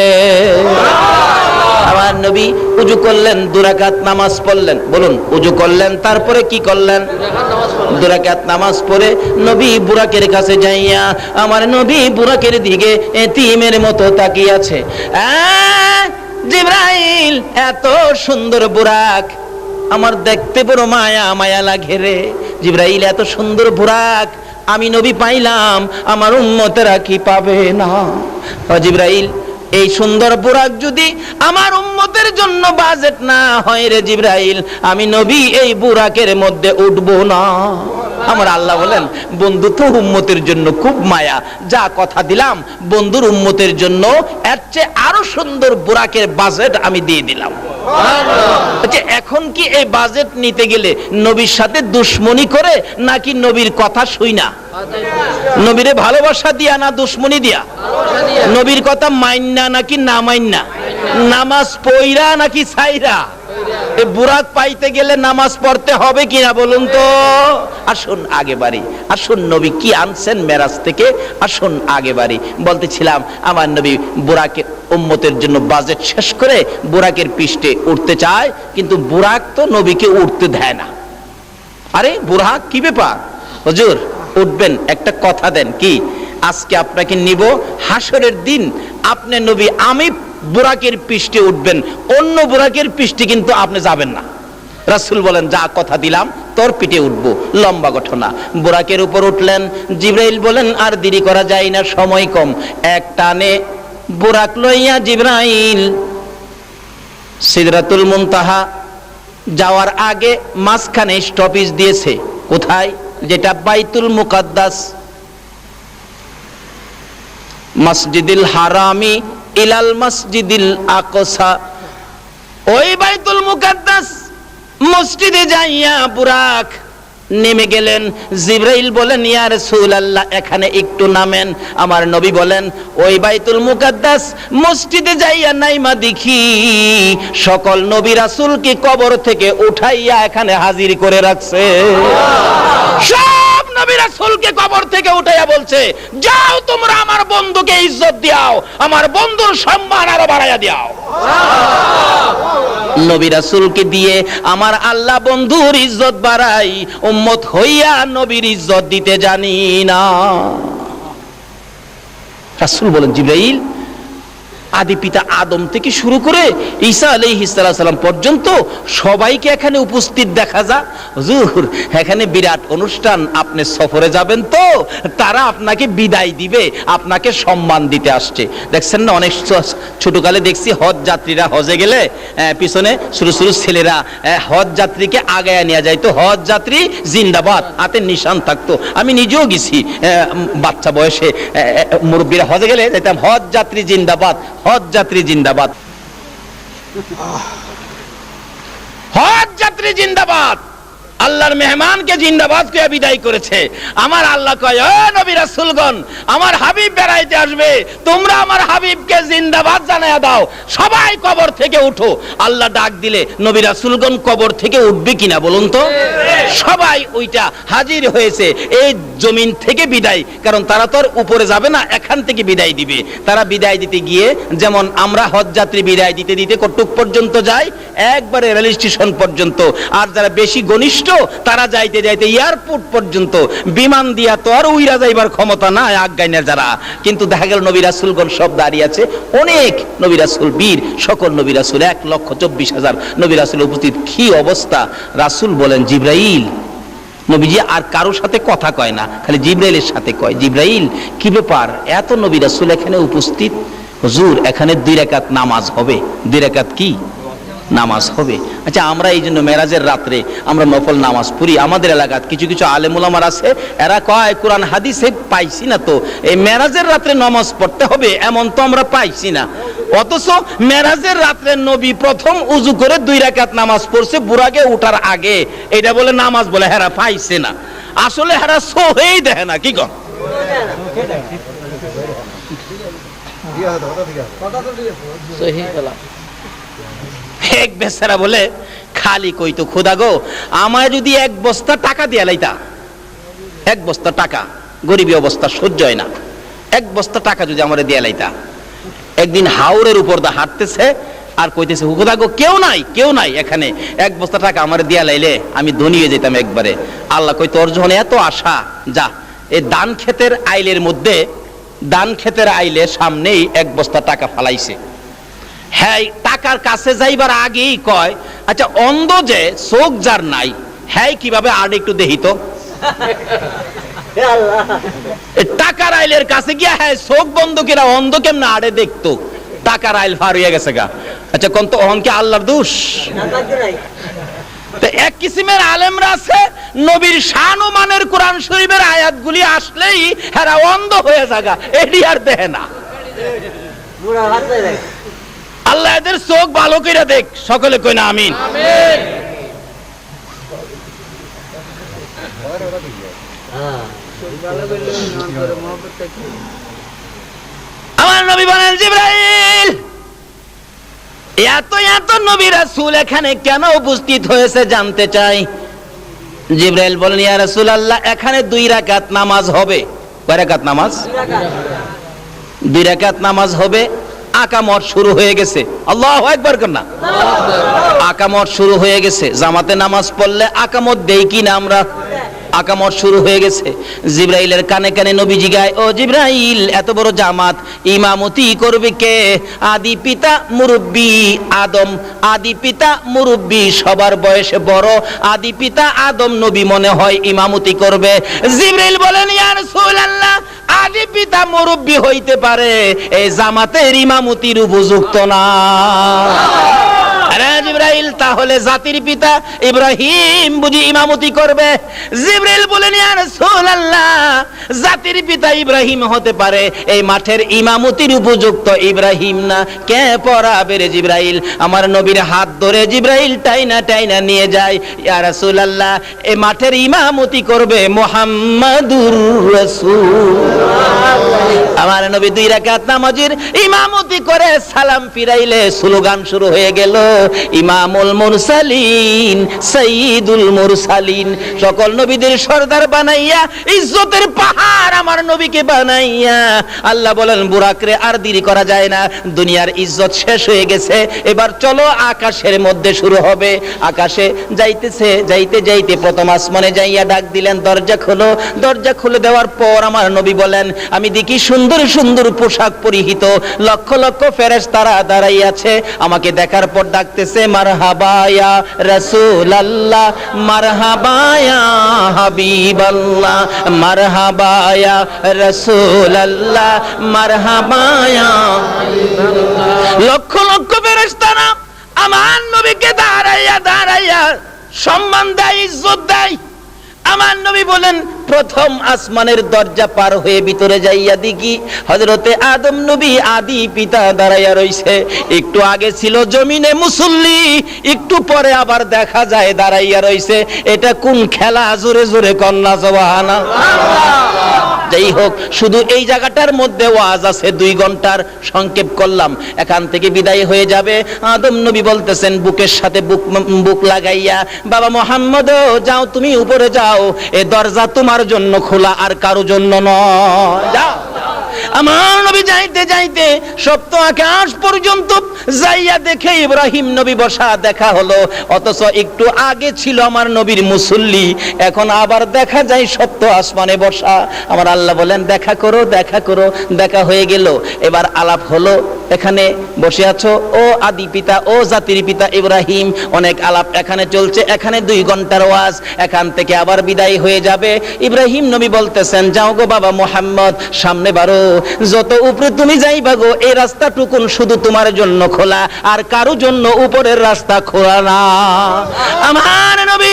আমার নবী উজু করলেন, 2 রাকাত নামাজ পড়লেন। বলুন, উজু করলেন, তারপরে কি করলেন? 2 রাকাত নামাজ পড়ে নবী বুরাকের কাছে যাইয়া আমার নবী বুরাকের দিকে এতিমের মতো তাকিয়ে আছে। জিবরাইল, এত সুন্দর বুরাক, আমার দেখতে বড় মায়া মায়া লাগে রে। জিবরাইল, এত সুন্দর বুরাক আমি নবী পাইলাম, আমার উম্মতেরা কি পাবে না? জিবরাইল, এই সুন্দর বুরাক যদি আমার উম্মতের জন্য বাজেট না হয় রে জিবরাইল, আমি নবী এই বুরাকের মধ্যে উঠবো না। আমার আল্লাহ বলেন, বন্ধু তো উম্মতের জন্য খুব মায়া, যা কথা দিলাম বন্ধুর উম্মতের জন্য এর চেয়ে আরো সুন্দর বুরাকের বাজেট আমি দিয়ে দিলাম। আচ্ছা, এখন কি এই বাজেট নিতে গেলে নবীর সাথে দুশ্মনী করে নাকি নবীর কথা শুই না? নবীরে ভালোবাসা দিয়া না দুশ্মনী দিয়া? নবীর কথা মাইন্না নাকি না মাইন্না? নামাজ পইরা নাকি ছাইরা? এই বুরাক পাইতে গেলে নামাজ পড়তে হবে কিনা বলুন তো? আসুন আগে বাড়ি, আসুন নবী কি আনছেন মেরাজ থেকে, আসুন আগে বাড়ি। বলতেছিলাম আমার নবী বুরাকে উম্মতের জন্য বাজেট শেষ করে বুরাকের পৃষ্ঠে উঠতে চায়, কিন্তু বুরাক তো নবীকে উঠতে দেয় না। আরে বুরাক, কি ব্যাপার হুজুর? উঠবেন, একটা কথা দেন। কি? আজকে আপনাকে নিব হাসরের দিন, আপনি নবী আমি বুরাকের পৃষ্ঠে উঠবেন, অন্য বুরাকের পৃষ্ঠে কিন্তু আপনি যাবেন না। রাসূল বলেন, যা কথা দিলাম তোর পিঠে উঠবো। লম্বা ঘটনা। বুরাকের উপর উঠলেন। জিবরাইল বলেন, আর দেরি করা যায় না, সময় কম। এক টানে বুরাক লইয়া জিবরাইল সিদরাতুল মুনতাহা যাওয়ার আগে মাঝখানে স্টপেজ দিয়েছে। কোথায়? যেটা বাইতুল মুকাদ্দাস, মসজিদুল হারামি ইলাল মসজিদিল আকসা। ওই বাইতুল মুকাদ্দাস মসজিদে যাইয়া বুরাক নেমে গেলেন। জিবরাইল বলেন, ইয়া রাসূলুল্লাহ, এখানে একটু নামেন। আমার নবী বলেন, ওই বাইতুল মুকাদ্দাস মসজিদে যাইয়া নাইমা দেখি সকল নবী রাসূলকে কবর থেকে উঠাইয়া এখানে হাজির করে রাখছে। সব নবী রাসূলকে কবর থেকে উঠাইয়া বলছে, যাও তোমরা আমার বন্ধুকে ইজ্জত দাও, আমার বন্ধুর সম্মান আরো বাড়াইয়া দাও। নবী রাসূলকে দিয়ে আমার আল্লাহ বন্ধুর ইজ্জত বাড়াই, উম্মত হইয়া নবীর ইজ্জত দিতে জানি না। রাসূল বলেন, জিবরাইল, আদি পিতা আদম থেকে শুরু করে ঈসা আলাইহিস সালাম পর্যন্ত সবাইকে এখানে উপস্থিত দেখা যায়। হুজুর, এখানে বিরাট অনুষ্ঠান, আপনি সফরে যাবেন তো তারা আপনাকে বিদায় দিবে, আপনাকে সম্মান দিতে আসছে। দেখছেন না, অনেক ছোটকালে দেখছি হজ যাত্রীরা হজে গেলে পিছনে ছোট ছোট ছেলেরা হজ যাত্রীকে আগায়া নিয়ে যায়, তো হজ যাত্রী জিন্দাবাদ হাতে নিশান থাকতো। আমি নিজেও গেছি বাচ্চা বয়সে, মুরব্বীরা হজে গেলে যেতাম হজ যাত্রী জিন্দাবাদ, হজ যাত্রী জিন্দাবাদ, হজ যাত্রী জিন্দাবাদ। আল্লাহর মেহমানকে জিন্দাবাদ কে বিদায় করেছে। আমার আল্লাহ কয়, ও নবী রাসূলগণ, আমার হাবিব বেড়াইতে আসবে, তোমরা আমার হাবিবকে জিন্দাবাদ জানায়া দাও, সবাই কবর থেকে উঠো। আল্লাহ ডাক দিলে নবী রাসূলগণ কবর থেকে উঠবে কিনা বলুন তো? সবাই ওইটা হাজির হয়েছে এই জমিন থেকে বিদায়, কারণ তারা তো আর উপরে যাবে না, এখান থেকে বিদায় দিবে। তারা বিদায় দিতে গিয়ে যেমন আমরা হজ যাত্রী বিদায় দিতে দিতে কতটুক পর্যন্ত যাই, একবারে রেল স্টেশন পর্যন্ত, আর যারা বেশি ঘনিষ্ঠ তারা যাইতে যাইতে এয়ারপোর্ট পর্যন্ত। বিমান দিয়া তো আর উইরা যাইবার ক্ষমতা নাই আজ্ঞাইনের যারা, কিন্তু দেখা গেল নবী রাসূলগণ সব দাঁড়িয়ে আছে, অনেক নবী রাসূল, বীর সকল নবী রাসূল, 1,24,000 নবী রাসূল উপস্থিত। কি অবস্থা! রাসূল বলেন, জিবরাইল, নবীজি আর কারোর সাথে কথা কয় না, খালি জিবরাইলের সাথে কয়, জিবরাইল, কি ব্যাপার, এত নবী রাসূল এখানে উপস্থিত? হুজুর, এখানে 2 রাকাত নামাজ হবে। 2 রাকাত কি নামাজ হবে? আচ্ছা, আমরা এই জন্য মেরাজের রাত্রে আমরা নফল নামাজ পড়ি। আমাদের এলাকার কিছু কিছু আলেম ওলামার আছে, এরা কয় কোরআন হাদিসে পাইছি না তো এই মেরাজের রাত্রে নামাজ পড়তে হবে, এমন তো আমরা পাইছি না। অথচ মেরাজের রাত্রে নবী প্রথম উজু করে 2 রাকাত নামাজ পড়ছে বুরাকে উঠার আগে, এটা বলে নামাজ বলে হেরা পাইছে না। আসলে হেরা সহেই দেখে না, কি কন? এক বেচারা বলে, খালি কইতো, খোদা গো, আমায় যদি 1 বস্তা টাকা দিয়া লাইতা, 1 বস্তা টাকা, গরিবী অবস্থা সহ্য হয় না, 1 বস্তা টাকা যদি আমারে দিয়া লাইতা। একদিন হাওরের উপর দা হাঁটতেছে, আর কইতেছে হুকুদা গো কেউ নাই এখানে, 1 বস্তা টাকা আমার দিয়া লাইলে আমি ধনী হয়ে যেতাম একবারে। আল্লাহ কই তোর যখন এত আশা, যা এই ধান ক্ষেতের আইলের মধ্যে, ধান ক্ষেতের আইলের সামনেই 1 বস্তা টাকা ফালাইছে। হ্যাঁ, টাকার কাছে যাইবার আগেই কয়, আচ্ছা অন্ধ যে চোখ যার নাই, হ্যাঁ কিভাবে আর একটু দেখি তো। টাকার আইলের কাছে গিয়া হ্যাঁ চোখ বন্ধ কিনা অন্ধ কেমন আড়ে দেখতো, টাকার আইল ফার হইয়া গেছে গা। আচ্ছা কোন তো অহংকে আল্লাহর দোষ? এক কিসিমের আলেমরা আছে নবীর শান ও মানের কোরআন শরীফের আয়াতগুলি আসলেই হেরা অন্ধ হয়ে যাগা, এটি আর দেখে না। আল্লাহ এদের চোখ ভালো করে দেখ, সকলে কই না আমিন। আমার নবী বলেন জিবরাইল এত নবী রাসূল এখানে কেন উপস্থিত হয়েছে জানতে চাই। জিবরাইল বলেন ইয়া রাসূলুল্লাহ এখানে 2 রাকাত নামাজ হবে। কয় রাকাত নামাজ? 2 রাকাত নামাজ হবে। আকামত শুরু হয়ে গেছে, আল্লাহু আকবার করনা। আকামত শুরু হয়ে গেছে, জামাতে নামাজ পড়লে আকামত দেই কি না আমরা? আকামত শুরু হয়ে গেছে। জিবরাইলের কানে কানে নবীজি গায়, ও জিবরাইল এত বড় জামাত ইমামতি করবে কে? আদি পিতা মুরব্বী আদম, আদি পিতা মুরব্বী সবার বয়সে বড়, আদি পিতা আদম নবী মনে হয় ইমামতি করবে। জিবরাইল বলেন ইয়া রাসূলুল্লাহ আদি পিতা মুরব্বী হইতে পারে, এই জামাতের ইমামতির উপযুক্ত না। আরে জিবরাইল তাহলে জাতির পিতা ইব্রাহিম বুঝি ইমামতি করবে? জিবরাইল বলেন ইয়া রাসূলুল্লাহ জাতির পিতা ইব্রাহিম হতে পারে, এই মাঠের ইমামতির উপযুক্ত ইব্রাহিম না। কে পড়াবে রে জিবরাইল? আমার নবীর হাত ধরে জিবরাইল টাইনা নিয়ে যায়। ইয়া রাসূলুল্লাহ এই মাঠের ইমামতি করবে মুহাম্মাদুর রাসূল। আমার নবী 2 রাকাত নামাজের ইমামতি করে সালাম ফিরাইলে স্লোগান শুরু হয়ে গেল, ইমামুল মুরসালিন সাইয়্যিদুল মুরসালিন। সকল নবীদের সরদার বানাইয়া ইজ্জতের পাহাড় আমার নবীকে বানাইয়া আল্লাহ বলেন বুরাকরে আর দেরি করা যায় না, দুনিয়ার ইজ্জত শেষ হয়ে গেছে, এবার চলো আকাশের মধ্যে শুরু হবে। আকাশে যাইতেছে, যাইতে প্রথম আসমানে যাইয়া ডাক দিলেন দরজা খোলো। দরজা খুলে দেওয়ার পর আমার নবী বলেন আমি দেখি সুন্দর সুন্দর পোশাক পরিহিত লক্ষ লক্ষ ফেরেশতারা দাঁড়াই আছে। আমাকে দেখার পর ডাকতেছে মারহাবা ইয়া রাসূলুল্লাহ, মারহাবা ইয়া হাবিবাল্লাহ, মারহাবা ইয়া রাসূলুল্লাহ, মারহাবা ইয়া হাবিবাল্লাহ। লক্ষ লক্ষ ফেরেশতারা আমার নবীকে দাঁড়াইয়া সম্মান দেয়, ইজ্জত দেয়। আমার নবী বলেন প্রথম আসমানের দরজা পার হয়ে ভিতরে যাইয়া দেখি হযরতে আদম নবী আদি পিতা দাঁড়াইয়া রইছে। একটু আগে ছিল জমিনে মুসল্লি, একটু পরে আবার দেখা যায় দাঁড়াইয়া রইছে। এটা কোন খেলা? জোরে জোরে কন্যা সুবহানাল্লাহ। যাই হোক, শুধু এই জায়গাটার মধ্যে ওয়াজ আছে 2 ঘন্টার, সংক্ষেপ করলাম। এখান থেকে বিদায় হয়ে যাবে। আদম নবী বলতেছেন বুকের সাথে বুক লাগাইয়া, বাবা মুহাম্মদ যাও, তুমি উপরে যাও, এই দরজা তোমার জন্য খোলা, আর কারো জন্য নয়। যাও। আমার নবী যাইতে সপ্ত আকাশ পর্যন্ত যাইয়া দেখে ইব্রাহিম নবী বসা দেখা হলো, অথচ একটু আগে ছিল আমার নবীর মুসল্লি, এখন আবার দেখা যায় সপ্ত আসমানে বসা। আমার আল্লাহ বলেন দেখা করো। দেখা হয়ে গেল, এবার আলাপ হলো। এখানে বসে আছো ও আদি পিতা, ও জাতির পিতা ইব্রাহিম, অনেক আলাপ এখানে চলছে। এখানে 2 ঘন্টার ওয়াজ, এখান থেকে আবার বিদায় হয়ে যাবে। ইব্রাহিম নবী বলতেছেন যাও গো বাবা মুহাম্মদ, সামনে বাড়ো, যত উপরে তুমি যাইবা গো এই রাস্তাটুকুন শুধু তোমার জন্য খোলা, আর কারো জন্য উপরের রাস্তা খোলা না। আমার নবী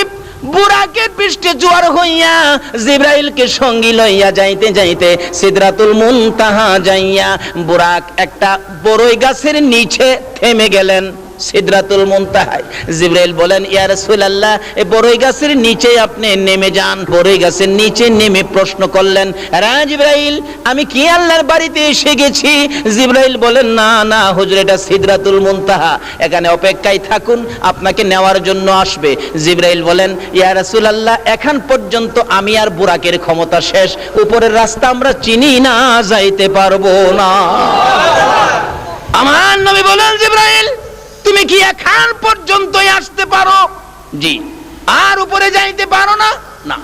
বুরাকের পৃষ্ঠে জোয়ার হইয়া জিবরাইলকে সঙ্গী লইয়া যাইতে সিদরাতুল মুনতাহা যাইয়া বুরাক একটা বড়ই গাছের নিচে থেমে গেলেন। সিদরাতুল মুনতাহায় জিবরাইল বলেন ইয়া রাসূলুল্লাহ এই বড়ই গাছের নিচে আপনি নেমে যান। বড়ই গাছের নিচে নেমে প্রশ্ন করলেন, রা জিবরাইল আমি কি আল্লাহর বাড়িতে এসে গেছি? জিবরাইল বলেন না হুজুর, এটা সিদরাতুল মুনতাহা, এখানে অপেক্ষায় থাকুন, আপনাকে নেওয়ার জন্য আসবে। জিবরাইল বলেন ইয়া রাসূলুল্লাহ এখন পর্যন্ত আমি আর বুরাকের ক্ষমতা শেষ, উপরের রাস্তা আমরা চিনি না, যাইতে পারবো না। আমার নবী বলেন জিবরাইল তুমি কি এখান পর্যন্তই আসতে পারো? জি। আর উপরে যাইতে পারো না? না।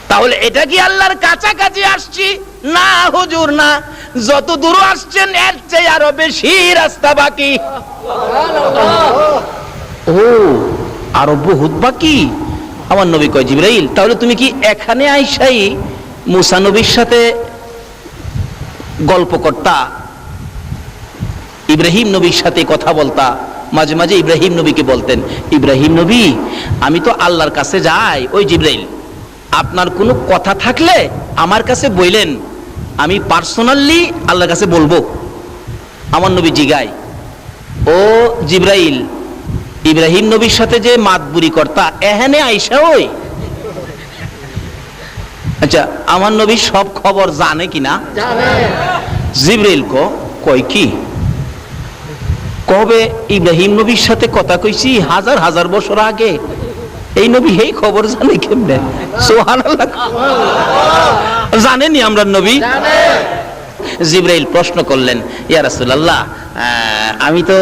তাহলে এটা কি আল্লাহর কাছাকাছি আসছি? না হুজুর না, যত দূর আসছেন এর চেয়ে আরো বেশি রাস্তা বাকি। ও, আরো বহুত বাকি। আমার নবী কয়, জিবরাইল তাহলে তুমি কি এখানে আইসাই মুসা নবীর সাথে গল্প করতা, ইব্রাহিম নবীর সাথে কথা বলতা? মাঝে মাঝে ইব্রাহিম নবীকে বলতেন, ইব্রাহিম নবী আমি তো আল্লাহর কাছে যাই, ওই জিবরাইল আপনার কোনো কথা থাকলে আমার কাছে বললেন, আমি পার্সোনালি আল্লাহর কাছে বলবো। আমার নবী জিগায়, ও জিবরাইল ইব্রাহিম নবীর সাথে যে মাতবুরি করতা এখানে আইসা ওই? আচ্ছা, আমার নবী সব খবর জানে কিনা? জিবরাইল কয় কি কবে ইব্রাহিম নবীর সাথে কথা কইছি হাজার হাজার বছর আগে, এই নবী এই খবর জানে কেমনে? সুবহানাল্লাহ, জানেনি আমরা নবী? জিবরাইল প্রশ্ন করলেন, ইয়া রাসূলুল্লাহ আমি তো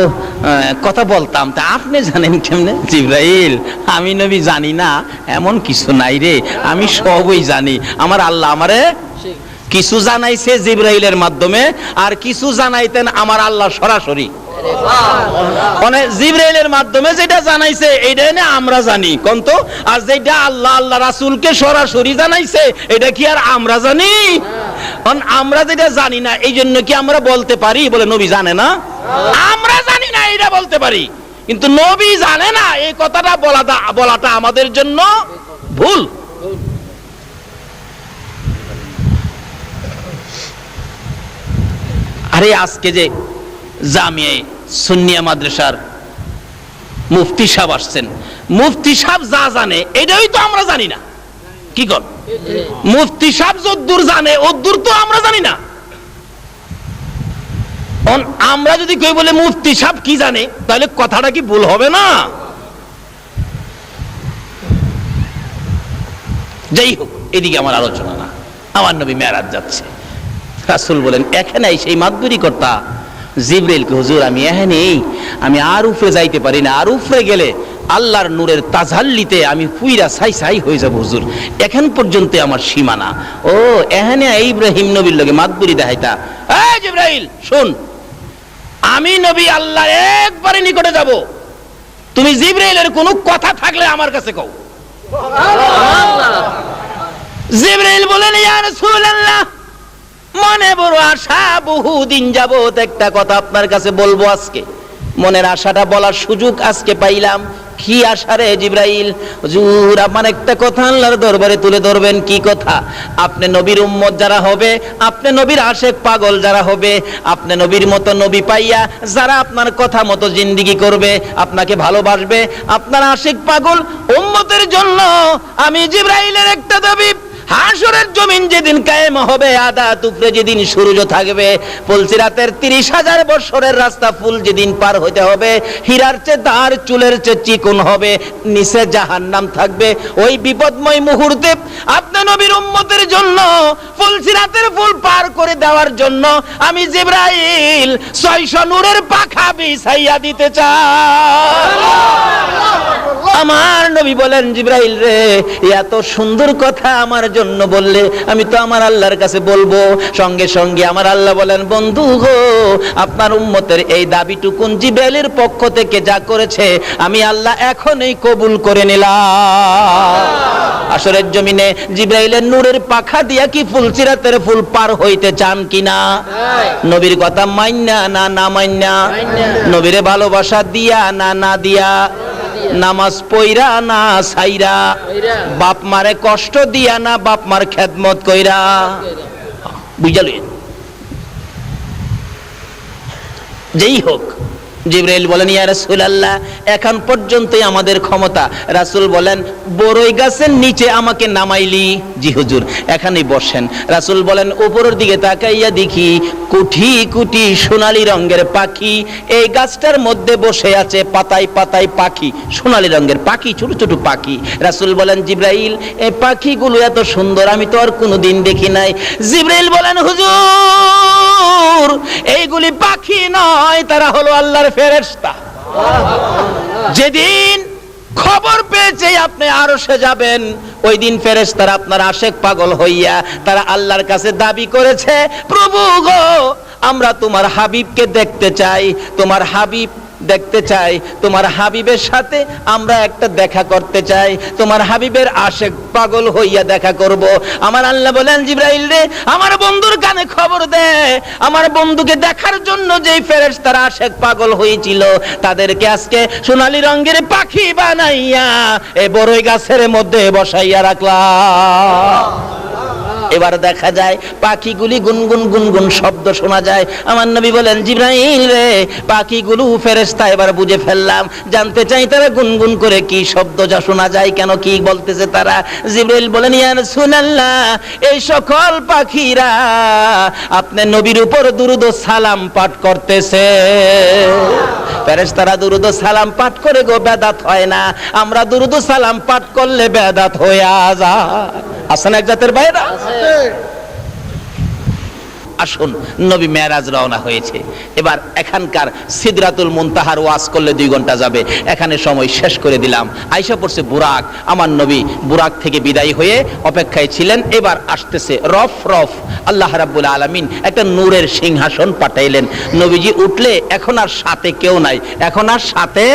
কথা বলতাম, তা আপনি জানেন কেমনে? জিবরাইল আমি নবী জানি না এমন কিছু নাই রে, আমি সবই জানি। আমার আল্লাহ আমারে কিছু জানাইছে জিবরাইলের মাধ্যমে, আর কিছু জানাইতেন আমার আল্লাহ সরাসরি। মানে জিবরাইলের মাধ্যমে যেটা জানাইছে এইটা না আমরা জানি কোনতো, আর যেটা আল্লাহ আল্লাহ রাসূলকে সরাসরি জানাইছে এটা কি আর আমরা জানি? আমরা যেটা জানি না এই জন্য কি আমরা বলতে পারি বলে নবী জানে না? আমরা জানি না এটা বলতে পারি, কিন্তু নবী জানে না এই কথাটা বলাটা আমাদের জন্য ভুল। আরে আজকে যে জামিয়া সুন্নিয়া মাদ্রাসার মুফতি সাহেব আসছেন, মুফতি সাহেব যা জানে এটাই তো আমরা জানি না। কি কর, মুফতি সাহেব যদ্দূর জানে ওদ্দূর তো আমরা জানি না। আমরা যদি কেউ বলে মুফতি সাহেব কি জানে, তাহলে কথাটা কি ভুল হবে না? যাই হোক, এদিকে আমার আলোচনা না। আমার নবী মেরাজ যাচ্ছে, রাসূল বলেন এখানে সেই মাতবুরি কর্তা জিবরাইলকে, হুজুর আমি এখানেই, আমি আর উপরে যাইতে পারি না, আর উপরে গেলে আল্লাহর নূরের তাজাল্লিতে আমি পুইরা ছাই ছাই হয়ে যাব হুজুর, এখন পর্যন্ত আমার সীমানা। ও এখানে ইব্রাহিম নবীর লগে মাতবুরি দেখাইতা? এই জিবরাইল শুন, আমি নবী আল্লাহর একবারে নিকটে যাব, তুমি জিবরাইলের কোনো কথা থাকলে আমার কাছে কও। জিবরাইল বলেন, ইয়া রাসূলুল্লাহ মনে বড় আশা, বহুদিন যাবত একটা কথা আপনার কাছে বলবো, আজকে মনের আশাটা বলার সুযোগ আজকে পাইলাম। কি আশা রে জিবরাইল? হুজুর আমার একটা কথা আল্লাহর দরবারে তুলে ধরবেন। কি কথা? আপনি নবীর উম্মত যারা হবে, আপনি নবীর আশেক পাগল যারা হবে, আপনি নবীর মতো নবী পাইয়া যারা আপনার কথা মতো জিন্দেগি করবে, আপনাকে ভালোবাসবে, আপনার আশেক পাগল উম্মতের জন্য আমি জিবরাইলের একটা দাবি, হাসরের জমিন যেদিন কায়েম হবে, আদা টুকরে যেদিন সূর্য থাকবে, ফুলসিরাতের 30,000 বছরের রাস্তা ফুল যেদিন পার হইতে হবে, হীরার চেয়ে তার চুলের চেয়ে চিকন হবে, নিচে জাহান্নাম থাকবে, ওই বিপদময় মুহূর্তে আপনি নবীর উম্মতের জন্য ফুলসিরাতের ফুল পার করে দেওয়ার জন্য আমি জিবরাইল 600 নূরের পাখা বিছাইয়া দিতে চাই। আমার নবী বলেন, জিবরাইল রে এত সুন্দর কথা আমার জন্য বললে আমি তো আমার আল্লাহর কাছে বলবো। সঙ্গে সঙ্গে আমার আল্লাহ বলেন, বন্ধু গো আপনার উম্মতের এই দাবিটুকুন জিবরাইলের পক্ষ থেকে যা করেছে আমি আল্লাহ এখনই কবুল করে নিলাম। আসরের জমিনে জিবরাইলের নূরের পাখা দিয়া কি ফুলসিরাতের ফুল পার হইতে চান কিনা? নবীর কথা মাইন্না না না মাইন্না? নবীরে ভালোবাসা দিয়া না না দিয়া? নামাজ পইরা না সাইরা? বাপ মারে কষ্ট দিয়া না বাপ মার খেদমত কইরা? বুঝালেন? যেই হোক, জিবরাইল বলেন, ইয়া রাসূলুল্লাহ এখন পর্যন্তই আমাদের ক্ষমতা। রাসূল বলেন, বড়ই গাছের নিচে আমাকে নামাইলি? জি হুজুর, এখানেই বসেন। রাসূল বলেন, উপরের দিকে তাকাইয়া দেখি কোটি কোটি সোনালী রঙের পাখি এই গাছটার মধ্যে বসে আছে, পাতায় পাতায় পাখি, সোনালী রঙের পাখি, ছোট ছোট পাখি। রাসূল বলেন, জিবরাইল এই পাখিগুলো এত সুন্দর আমি তো আর কোনোদিন দেখি নাই। জিবরাইল বলেন, হুজুর এইগুলি পাখি নয়, তারা হলো আল্লাহর ফেরেশতা। যেদিন খবর পেয়েছে আপনি আরশে যাবেন, ওই দিন ফেরেশতারা আপনার আশেক পাগল হইয়া তারা আল্লাহর কাছে দাবি করেছে, প্রভু গো, আমরা তোমার হাবিবকে দেখতে চাই, তোমার হাবিব দেখতে চাই, তোমার হাবিবের সাথে আমরা একটা দেখা করতে চাই, তোমার হাবিবের আশেক পাগল হইয়া দেখা করব। আমার আল্লাহ বলেন, জিবরাইল রে, আমার বন্ধুর কানে খবর দে, আমার বন্ধুকে দেখার জন্য যেই ফেরেশতারা আশেক পাগল হয়েছিল তাদেরকে আজকে সোনালী রঙের পাখি বানাইয়া এই বড়ই গাছের মধ্যে বসাইয়া রাখলাম। এবার দেখা যায় পাখিগুলি গুনগুন গুনগুন শব্দ শোনা যায়। আমার নবী বলেন, জিবরাইল রে, পাখিগুলো ফেরেশতা এবার বুঝে ফেললাম, জানতে চাই তারা গুনগুন করে কি শব্দ যা শোনা যায়, কেন কি বলতেছে তারা। জিবরাইল বলেন, ইয়া রাসূলুল্লাহ, এই সকল পাখিরা আপনার নবীর উপর দুরূদ ও সালাম পাঠ করতেছে। ফেরেশতারা দুরূদ ও সালাম পাঠ করে গো বেদাত হয় না, আমরা দুরূদ ও সালাম পাঠ করলে বেদাত হয়ে যায়। আসেন এক জাতের বাইরা, আসুন। নবী মেরাজ রওনা হয়েছে। এবার এখানকার সিদরাতুল মুনতাহার ওয়াজ করলে 2 ঘন্টা যাবে, এখানে সময় শেষ করে দিলাম। আয়েশা পড়ছে বুরাক, আমার নবী বুরাক থেকে বিদায় হয়ে অপেক্ষায় ছিলেন। এবার আসতেছে রফ রফ, আল্লাহ রাব্বুল আলামিন একটা নূরের সিংহাসন পাঠাইলেন। নবীজি উঠলে এখন আর সাথে কেউ নাই, এখন আর সাথে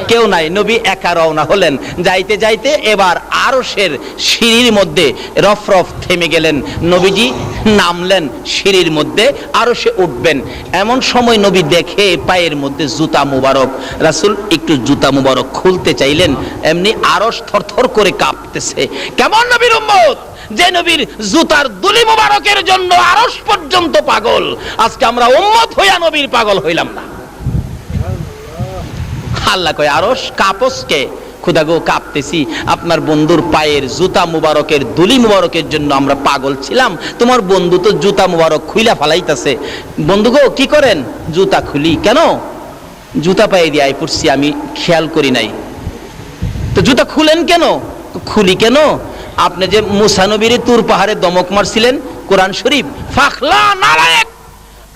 কেউ নাই, নবী একা রওনা হলেন। যাইতে যাইতে এবার আরশের সিঁড়ির মধ্যে রফ রফ থেমে গেলেন। নবীজি নামলেন সিঁড়ির মধ্যে, আরশে উঠবেন। এমন সময় নবী দেখে পায়ের মধ্যে জুতা মুবারক। রাসূল একটু জুতা মুবারক খুলতে চাইলেন, এমনি আরশ থরথর করে কাঁপতেছে। কেমন নবীর উম্মত, যে নবীর জুতার দুলি মুবারকের জন্য আরশ পর্যন্ত পাগল। আজকে আমরা উম্মত হইয়া নবীর পাগল হইলাম না। আল্লাহ কয়, আরশ কাঁপসকে? খুদা গো, কাঁপতেছি, আপনার বন্ধুর পায়ের জুতা মুবারকের দুলি মুবারকের জন্য আমরা পাগল ছিলাম। তোমার বন্ধু তো জুতা মুবারক খুইলা ফালাইতেছে। বন্ধু গো, কি করেন? জুতা খুলি। কেন? জুতা পায়ে দিয়ে আই পড়ছি, আমি খেয়াল করি নাই। তো জুতা খুলেন কেন? খুলি কেন? আপনি যে মুসা নবীর তুর পাহাড়ে দমক মারছিলেন, কোরআন শরীফ, ফাখলা নালায়েক,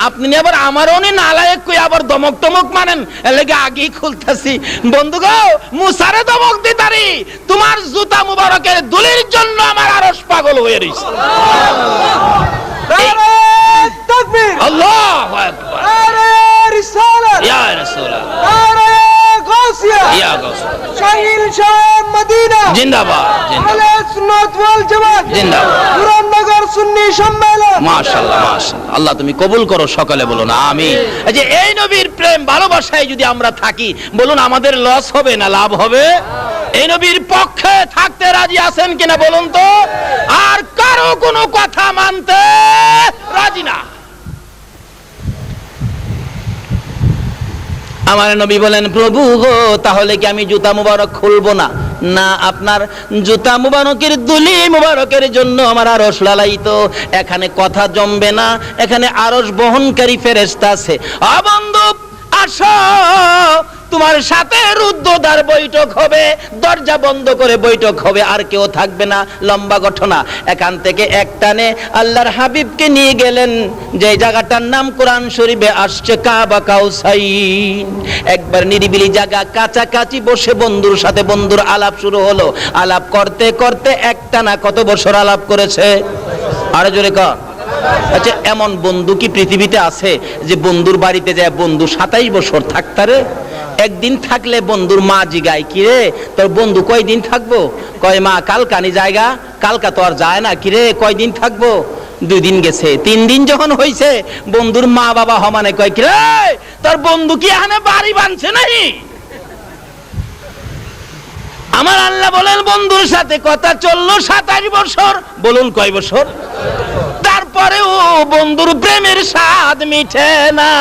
আপনি আবার আমারও নালায়েক কই আবার দমক টমক মানেন, এর লাগি আগেই খুলতাছি। বন্ধু গো, মুসারে দমক দিতারি, তোমার জুতা মুবারকের দুলির জন্য আমার আরশ পাগল হয়ে রইছে। নারে তাকবীর, আল্লাহু আকবার, নারে রিসালাত, ইয়া রাসূলুল্লাহ, নারে গাউসিয়া, ইয়া গাউসিয়া, শাহিন শাহ মদিনা জিন্দাবাদ, আহলে সুন্নাত ওয়াল জামাত জিন্দাবাদ, পুরাননগর সুন্নি সম্মেলন, মাশাআল্লাহ মাশাআল্লাহ। আল্লাহ তুমি কবুল করো, সকালে বলুন আমিন। যে এই নবীর প্রেম ভালোবাসায় যদি আমরা থাকি, বলুন আমাদের লস হবে না লাভ হবে? এই নবীর পক্ষে থাকতে রাজি আছেন কিনা বলুন তো? আর কারো কোনো কথা মানতে রাজি না। আমার নবী বলেন, প্রভু গো, তাহলে কি আমি জুতা মুবারক খুলবো না? না, আপনার জুতা মুবারকের দুলি মুবারকের জন্য আমার আরশ লালায়িত। এখানে কথা জমবে না, এখানে আরশ বহনকারী ফেরেশতা আছে। বন্ধু আসো, তোমার সাথে রুদ্ধদ্বার বৈঠক হবে, দরজা বন্ধ করে বৈঠক হবে, আর কেউ থাকবে না। লম্বা ঘটনা। এখান থেকে একটানে আল্লাহর হাবিবকে নিয়ে গেলেন যে জায়গাটার নাম কোরআন শরীফে আসছে কাবা কাউসাইন। একবার নিরিবিলি জায়গা, কাছাকাছি বসে বন্ধুর সাথে বন্ধুর আলাপ শুরু হলো। আলাপ করতে করতে একটানা কত বছর আলাপ করেছে? আরো জোরে কর। আচ্ছা, এমন বন্ধু কি পৃথিবীতে আছে যে বন্ধুর বাড়িতে যায় বন্ধু 27 বছর থাকতারে? একদিন থাকলে বন্ধুর মা জিগায়, কি রে তোর বন্ধু কয়দিন থাকবো? কয় মা কালকানি জায়গা, কালকা তো আর যায় না। কি রে কয়দিন থাকবো? 2 দিন গেছে। 3 দিন যখন হইছে, বন্ধুর মা বাবা হমানে কয়, কি রে তোর বন্ধু কি এখানে বাড়ি বানছে নাই? আমার আল্লাহ বলেন, বন্ধুর সাথে কথা চললো 27 বছর। বলুন কয় বছর? তারপরেও বন্ধুর প্রেমের স্বাদ মিঠে না।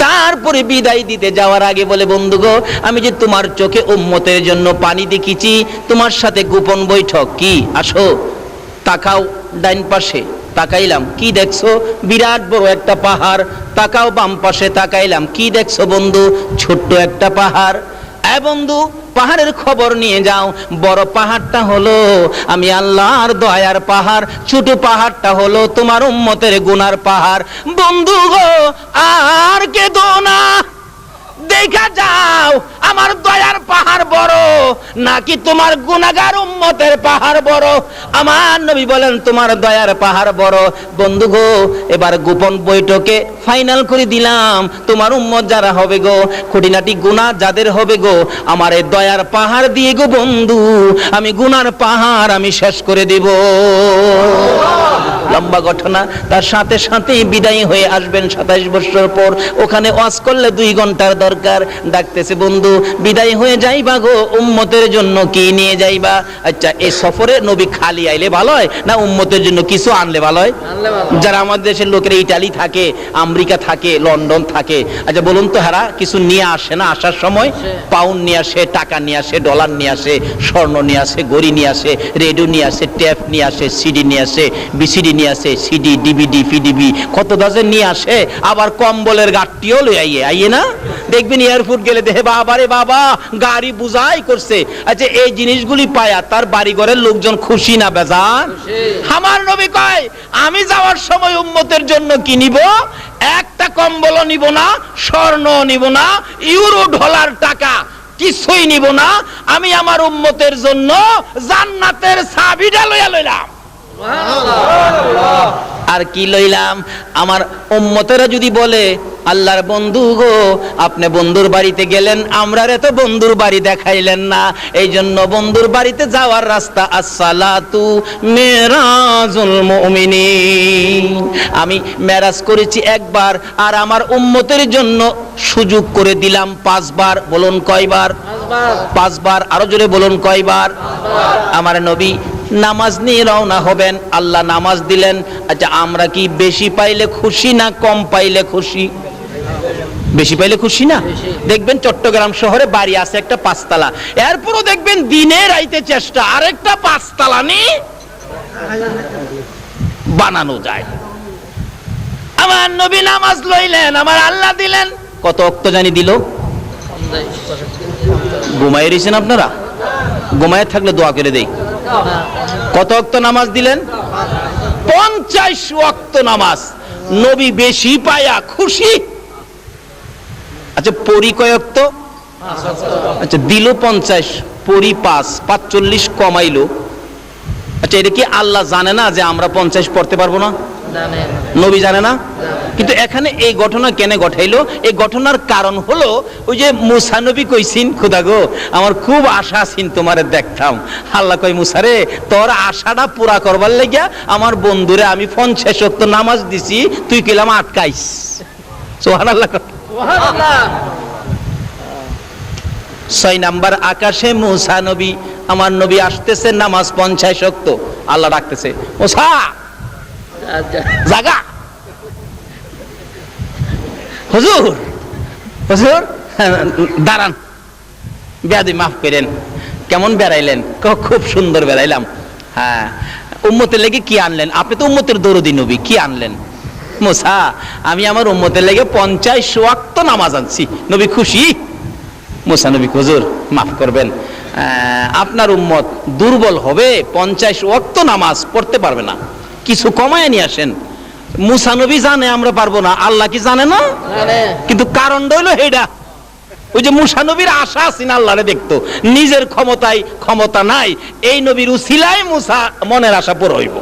তারপরে বিদায় দিতে যাওয়ার আগে বলে, বন্ধু গো, আমি যে তোমার চোখে উম্মতের জন্য পানি দেখিছি, তোমার সাথে গোপন বৈঠক। কি? আসো, তাকাও ডাইন পাশে। তাকাইলাম, কি দেখছো? বিরাট বড় একটা পাহাড়। তাকাও বাম পাশে, তাকাইলাম, কি দেখছো বন্ধু? ছোট্ট একটা পাহাড়। বন্ধু, পাহাড়ের খবর নিয়ে যাও। বড় পাহাড়টা হলো আমি আল্লাহর দয়ার পাহাড়, ছোট পাহাড়টা হলো তোমার উম্মতের গুনার পাহাড়। বন্ধু গো, আর কেঁদো না, দেখা যাও আমার দয়ার পাহাড় বড় নাকি তোমার গুনাহগার উম্মতের পাহাড় বড়। আমার নবী বলেন তোমার দয়ার পাহাড় বড়। বন্ধু গো, এবার গোপন বৈঠকে ফাইনাল করে দিলাম, তোমার উম্মত যারা হবে গো, খুঁটিনাটি গুনাহ যাদের হবে গো, আমার এই দয়ার পাহাড় দিয়ে গো বন্ধু আমি গুনার পাহাড় আমি শেষ করে দিব। লম্বা ঘটনা। তার সাথে সাথেই বিদায়ী হয়ে আসবেন 27 বছর পর। ওখানে ওয়াজ করলে 2 ঘন্টার দরকার। ডাকতেছে, বন্ধু বিদায়ী হয়ে যাইবা গো, উম্মতের জন্য কি নিয়ে যাইবা? আচ্ছা, এই সফরে নবী খালি আইলে ভালো হয় না উম্মতের জন্য কিছু আনলে ভালো হয়? যারা আমাদের দেশের লোকেরা ইটালি থাকে, আমেরিকা থাকে, লন্ডন থাকে, আচ্ছা বলুন তো হারা কিছু নিয়ে আসে না? আসার সময় পাউন্ড নিয়ে আসে, টাকা নিয়ে আসে, ডলার নিয়ে আসে, স্বর্ণ নিয়ে আসে, গড়ি নিয়ে আসে, রেডিও নিয়ে আসে, ট্যাপ নিয়ে আসে, সিডি নিয়ে আসে, বিসিডি নিয়ে আসে, সিডি, ডিভিডি, ফিডিবি, কত ডজন নিয়ে আসে। আবার কম্বলের গাঠটিও লই আইয়ে না? দেখবেন এয়ারপোর্ট গেলে দেখে বাবা রে বাবা গাড়ি বুঝাই করছে। আচ্ছা, এই জিনিসগুলি পায়া তার বাড়ি ঘরের লোকজন খুশি না বেজান? আমার নবী কয় আমি যাওয়ার সময় উম্মতের জন্য কি নিব? একটা কম্বলও নিব না, স্বর্ণ নিব না, ইউরো ডলার টাকা কিছুই নিব না। আমি আমার উম্মতের জন্য জান্নাতের চাবিটা লইয়া লইলাম। আর কি লইলাম? আমার উম্মতেরা যদি বলে আল্লাহর বন্ধু গো, আপনি বন্ধুর বাড়িতে গেলেন, আমরা তো বন্ধুর বাড়ি দেখাইলেন না, এই জন্য বন্ধুর বাড়িতে যাওয়ার রাস্তা আসসালাতু মেরাজুল মুমিনিন। আমি মেরাজ করেছি একবার, আর আমার উম্মতের জন্য সুযোগ করে দিলাম 5 বার। বলুন কয়বার? 5 বার। আরো জোরে বলুন কয়বার? আমার নবী নামাজ নিয়ে রওনা হবেন, আল্লাহ নামাজ দিলেন। আচ্ছা, আমরা কি বেশি পাইলে খুশি না কম পাইলে খুশি? বেশি পাইলে খুশি না? দেখবেন চট্টগ্রাম শহরে বাড়ি আছে একটা 5 তলা, এরপরও দেখবেন দিনে রাইতে চেষ্টা আরেকটা 5 তলা নিয়ে বানানো যায়। আমার নবী নামাজ লইলেন, আমার আল্লাহ দিলেন। কত ওয়াক্ত জানি দিল? ঘুমাই রয়েছেন আপনারা? ঘুমায় থাকলে দোয়া করে দেই। কত ওয়াক্ত নামাজ দিলেন? 50 ওয়াক্ত নামাজ। নবী বেশি পায়া খুশি। আচ্ছা, পরি কয় ওয়াক্ত? আচ্ছা, দিল 50, পরি 5, 45 কমাইলো। আচ্ছা, এটা কি আল্লাহ জানে না যে আমরা 50 পড়তে পারবো না? নবী জানে না? কিন্তু এখানে এই ঘটনা কেন ঘটাইলো? এই ঘটনার কারণ হলো ওই যে মুসা নবী কইছিন, খোদা গো আমার খুব আশা ছিল তোমারে দেখতাম। আল্লাহ কই, মুসা রে তোর আশাটা পুরা করবার লাগিয়া আমার বন্ধুরে আমি 50 ওয়াক্ত নামাজ দিছি, তুই কইলাম আটকাইস। সুবহানাল্লাহ। 6 নাম্বার আকাশে মুসা নবী, আমার নবী আসতেছে, নামাজ 50 ওয়াক্ত। আল্লাহ ডাকতেছে, মুসা জাগা। হুজুর হুজুর দাঁড়ান, বেয়াদবি মাফ করেন। কেমন বেড়াইলেন? খুব সুন্দর বেড়াইলাম। হ্যাঁ, উম্মতের লেগে কি আনলেন? আপনি তো উম্মতের দরদি নবী, কি আনলেন? মুসা, আমি আমার উম্মতের লেগে 50 ওয়াক্ত নামাজ আনছি। নবী খুশি? মুসা নবী, হুজুর মাফ করবেন, আপনার উম্মত দুর্বল হবে, 50 ওয়াক্ত নামাজ পড়তে পারবে না, কিছু কমায় নিয়ে আসেন। মুসা নবী জানে আমরা পারবো না, আল্লাহ কি জানে না? কিন্তু কারণটা হইলো এইটা, ওই যে মুসা নবীর আশা আছে না আল্লাহরে দেখতো, নিজের ক্ষমতায় ক্ষমতা নাই, এই নবীর উসিলায় মুসা মনের আশা পুরো হইব।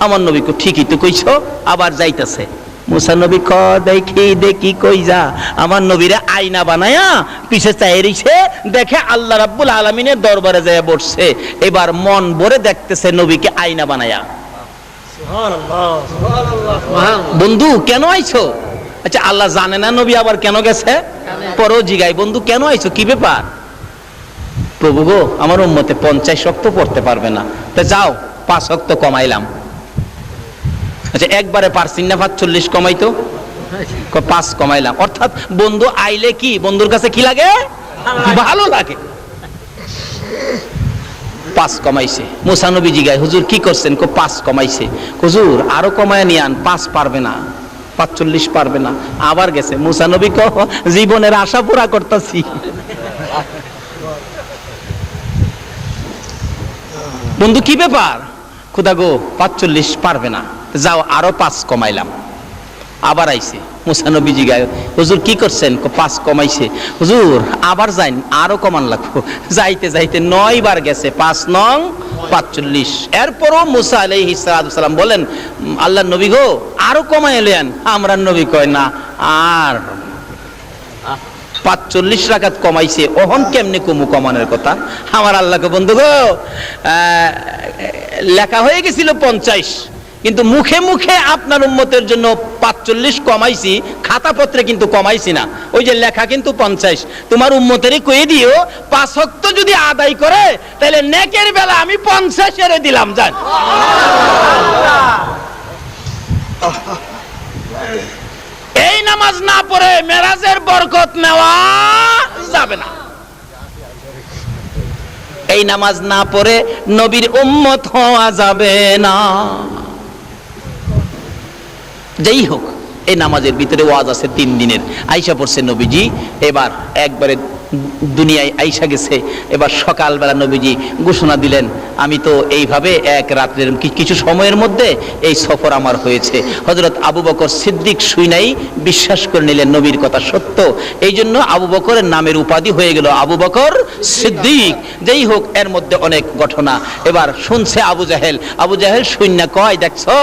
আমার নবী কো ঠিকই তো কইছো, আবার যাইতেছে। মুসা নবী ক দেখি দেখি কই যা, আমার নবীরে আয়না বানায়া পিছে চাই রইছে, দেখে আল্লাহ রাব্বুল আলামিনের দরবারে যায় বসছে। এবার মন ভরে দেখতেছে নবীকে আয়না বানায়া। বন্ধু কেন আইছো? আচ্ছা, আল্লাহ জানে না নবী আবার কেন গেছে? পরও জিগাই, বন্ধু কেন আইছো, কি ব্যাপার? প্রভু গো, আমার উম্মতে 50 ওয়াক্ত পড়তে পারবে না, তা যাও 5 ওয়াক্ত কমাইলাম। আচ্ছা, একবারে পারছিন না 45 কমাইতো? 5 কমাইলাম। অর্থাৎ বন্ধু আইলে কি বন্ধুর কাছে কি লাগে? ভালো লাগে। 5 কমাইছে। মুসা নবী জিগায়, হুজুর কি করছেন? 5 কমাইছে। হুজুর আরো কমায় নিয়ে আন, 5 পারবে না, 45 পারবে না। আবার গেছে। মুসা নবী জীবনের আশা পুরা করতেছি। বন্ধু কি ব্যাপার? খুদা গো 45 পারবে না, যাও আরো 5 কমাইলাম। আবার আইছে। মুসা নবীজি গায়, হুজুর কি করছেন? 5 কমাইছে। হুজুর আবার যাইন, আরো কমান লাগবো। যাইতে যাইতে 9 বার গেছে, 5 নং 45। এরপরও মুসা আলাইহিস সালাম বলেন, আল্লাহর নবী গো আরো কমাই এলেন। আমরা নবী কয় না, আর 45 রাকাত কমাইছে, ওহন কেমনে কমু কমানোর কথা? আমার আল্লাহকে বন্ধু গো, লেখা হয়ে গেছিল 50, কিন্তু মুখে মুখে আপনার উম্মতের জন্য 45 কমাইছি, খাতাপত্রে কিন্তু কমাইছি না। ওই যে লেখা কিন্তু 50। তোমার উম্মতেরই কয়ে দিও 5 ওয়াক্ত যদি আদায় করে তাহলে নেকের বেলা আমি 50 এর দিলাম। যান, এই নামাজ না পড়ে মেরাজের বরকত নেওয়া যাবে না। এই নামাজ না পড়ে নবীর উম্মত হওয়া যাবে না। যেই হোক, এই নামাজের ভিতরে ওয়াজ আছে 3 দিনের। আইসা পড়ছে নবীজি, এবার একবারে দুনিয়ায় আইসা গেছে। এবার সকালবেলা নবীজি ঘোষণা দিলেন, আমি তো এইভাবে এক রাত্রের কিছু সময়ের মধ্যে এই সফর আমার হয়েছে। হযরত আবু বকর সিদ্দিক শুইনাই বিশ্বাস করে নিলেন নবীর কথা সত্য। এই জন্য আবু বকরের নামের উপাধি হয়ে গেল আবু বকর সিদ্দিক। যেই হোক, এর মধ্যে অনেক ঘটনা। এবার শুনছে আবু জাহেল। আবু জাহেল শুইনা কয়, দেখছো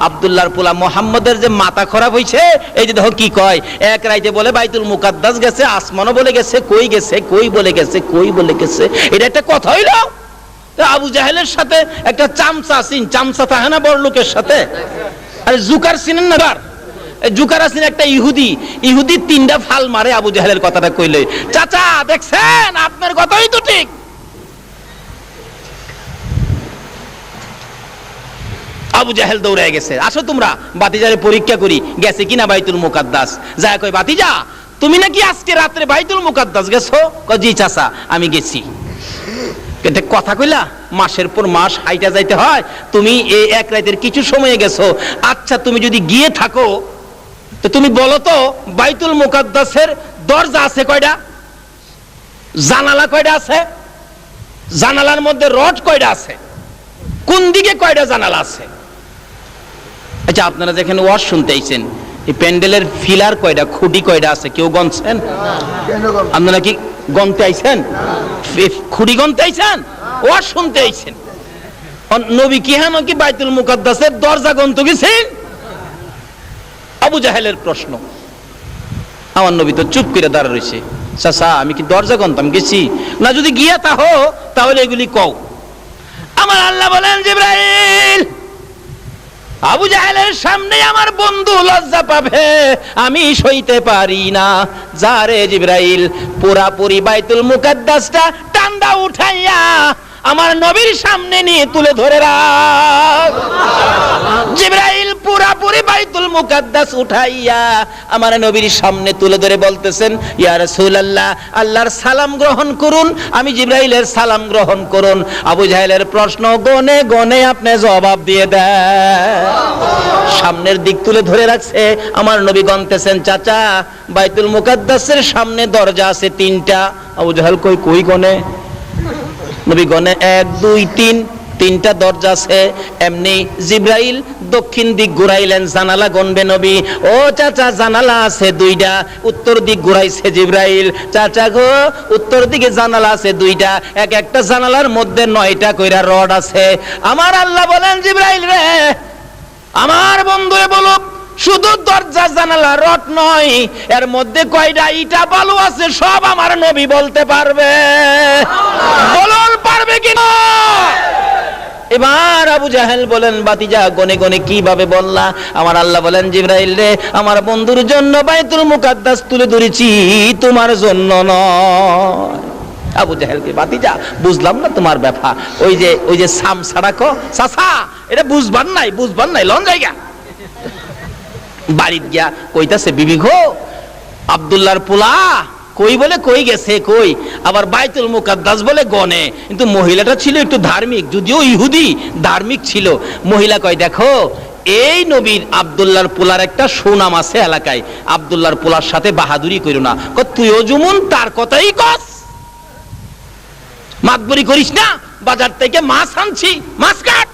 আব্দুল্লাহর পোলা মোহাম্মদের যে মাথা খারাপ হয়েছে, এই যে দেখো কি কয়, এক রাইতে বলে বাইতুল মুকাদ্দাস গেছে, আসমানও বলে গেছে, কই গেছে, কই বলে গেছে, কই বলে গেছে। এটা একটা কথা হইল? আবু জাহেলের সাথে একটা চামচা চিন, চামচা থাকে না বড় লোকের সাথে? আরে জুকার চিনেন না? জুকার আছেন একটা ইহুদি। ইহুদি 3টা ফাল মারে আবু জাহেলের কথাটা কইলে। চাচা দেখছেন, আপনার কথাই তো ঠিক। আবু জাহেল দৌড়ায় গেছে, আসো তোমরা বাতিজারে পরীক্ষা করি গেছে কিনা বাইতুল মুকাদ্দাস। যায় কই, বাতিজা তুমি নাকি আজকে রাত্রে বাইতুল মুকাদ্দাস গেছো? জি চাচা আমি গেছি। কথা কইলা, মাসের পর মাস হাইটা যাইতে হয়, তুমি এই এক রাতের কিছু সময়ে গেছো। আচ্ছা তুমি যদি গিয়ে থাকো তো তুমি বলো তো বাইতুল মুকাদ্দাসের দরজা আছে কয়টা? জানালা কয়টা আছে? জানালার মধ্যে রড কয়টা আছে? কোন দিকে কয়টা জানালা আছে? আচ্ছা আপনারা যেখানে ওয়াজ শুনতে আইছেন, এই প্যান্ডেলের ফিলার কয়টা, খুঁটি কয়টা আছে? কেউ গনছেন? আপনারা কি গনতে আইছেন? খুঁটি গনতে আইছেন? ওয়াজ শুনতে আইছেন? নবী কি হ্যাঁ কি বাইতুল মুকাদ্দাসের দরজা গনতে গেছেন? আবু জাহেলের প্রশ্ন। আমার নবী তো চুপ করে দাঁড়া রয়েছে। চাচা আমি কি দরজা গনতাম গেছি? না, যদি গিয়া তাহো তাহলে এগুলি কও। আমার আল্লাহ বলেন, জিবরাইল আবু জাহেলের সামনে আমার বন্ধু লজ্জা পাবে, আমি সইতে পারি না। যারে জিবরাইল পুরাপুরি বাইতুল মুকাদ্দাসটা টান্ডা উঠাইয়া আমার নবীর সামনে নিয়ে তুলে ধরে রাখ। জিবরাইল পুরাপুরি বাইতুল মুকাদ্দাস উঠাইয়া আমার নবীর সামনে তুলে ধরে বলতেছেন, ইয়া রাসূলুল্লাহ আল্লাহর সালাম গ্রহণ করুন। আমি জিবরাইলের সালাম গ্রহণ করুন। আবু জাহেলের প্রশ্ন গনে গনে আপনি জবাব দিয়ে দেন। সামনের দিক তুলে ধরে রাখছে। আমার নবী গনতেছেন, চাচা বাইতুল মুকাদ্দাসের সামনে দরজা আছে 3টা। আবু জাহেল কই কই গনে? নবী গনে 1 2 3, 3টা দরজা আছে। এমনি জিবরাইল দক্ষিণ দিক ঘুরাইলেন, জানালা গনবে নবী। ও চাচা জানালা আছে 2টা। উত্তর দিক ঘুরাইছে জিবরাইল। চাচা গো উত্তর দিকে জানালা আছে 2টা, এক একটা জানালার মধ্যে 9টা কইরা রড আছে। আমার আল্লাহ বলেন, জিবরাইল রে আমার বন্ধুরে বলো, শুধু দরজা জানালা রড নয়, এর মধ্যে কয়টা ইটা বালু আছে সব আমার নবী বলতে পারবে। বলুন পারবে কিনা? এবার আবু জাহেল বলেন, বাতিজা গনে গনে কিভাবে বললা? আমার আল্লাহ বলেন, জিবরাইল রে আমার বন্ধুর জন্য বাইতুল মুকাদ্দাস তুলে ধরেছি, তোমার জন্য নয়। আবু জাহেলকে, বাতিজা বুঝলাম না তোমার ব্যাপার। ওই যে সাম সাড়াকো চাচা, এটা বুঝবার নাই লন জায়গা। বাড়িতে গিয়া কইতাছে, বিবি গো আব্দুল্লাহর পোলা কই বলে কই গেছে, কই আবার বাইতুল মুকাদ্দাস বলে গনে। কিন্তু মহিলাটা ছিল একটু ধার্মিক, যদিও ইহুদি ধার্মিক ছিল। মহিলা কয়, দেখো এই নবীর আব্দুল্লাহর পোলার একটা সুনাম আছে এলাকায়, আব্দুল্লাহর পোলার সাথে বাহাদুরি কইরো না। তুইও যেমন তার কথাই কস, মাতবরি করিস না। বাজার থেকে মাছ আনছি, মাছ কাট।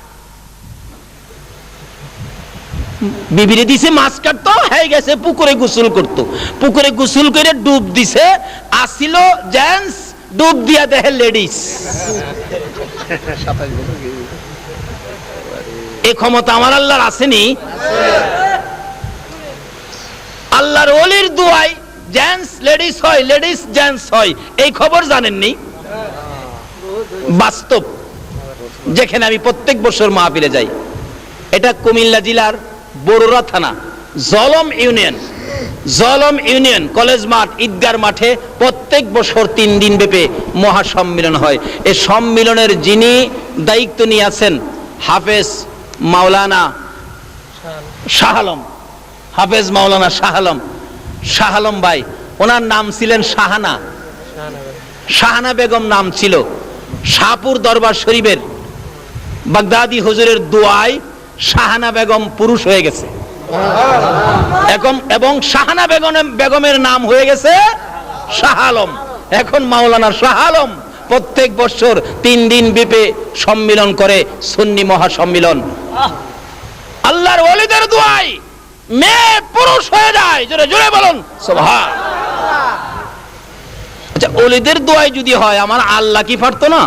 বিবিরে দিছে মাছ কাটতো, হয়ে গেছে পুকুরে গোসল করতো। পুকুরে গোসল করে ডুব দিছে, আসিল জেন্টস, ডুব দিয়া দেখে লেডিস। এই ক্ষমতা আমার আল্লাহর আসেনি? আল্লাহর ওলির দুয়ায় জেন্টস লেডিস হয়, লেডিস জেন্টস হয়, এই খবর জানেননি? বাস্তব, যেখানে আমি প্রত্যেক বছর মাহফিলে যাই। এটা কুমিল্লা জেলার বরুড়া থানা জলম ইউনিয়ন কলেজ মাঠ ঈদগার মাঠে প্রত্যেক বছর 3 দিন ব্যাপী মহাসম্মেলন হয়। এই সম্মেলনের যিনি দায়িত্ব নিয়ে আছেন হাফেজ মাওলানা শাহ আলম, হাফেজ মাওলানা শাহ আলম ভাই, ওনার নাম ছিলেন শাহানা বেগম নাম ছিল। শাহপুর দরবার শরীফের বাগদাদি হুজুরের দোয়ায় শাহানা বেগম পুরুষ হয়ে গেছে এবং শাহানা বেগমের নাম হয়ে গেছে শাহ আলম। এখন মাওলানা শাহ আলম প্রত্যেক বছর 3 দিন ব্যাপী সম্মেলন করে, সুন্নি মহাসম্মেলন। আল্লাহর ওলিদের দোয়ায় মেয়ে পুরুষ হয়ে যায়, জোরে জোরে বলুন সুবহান। আচ্ছা, ওলিদের দোয়ায় যদি হয়, আমার আল্লাহ কি পারতো না?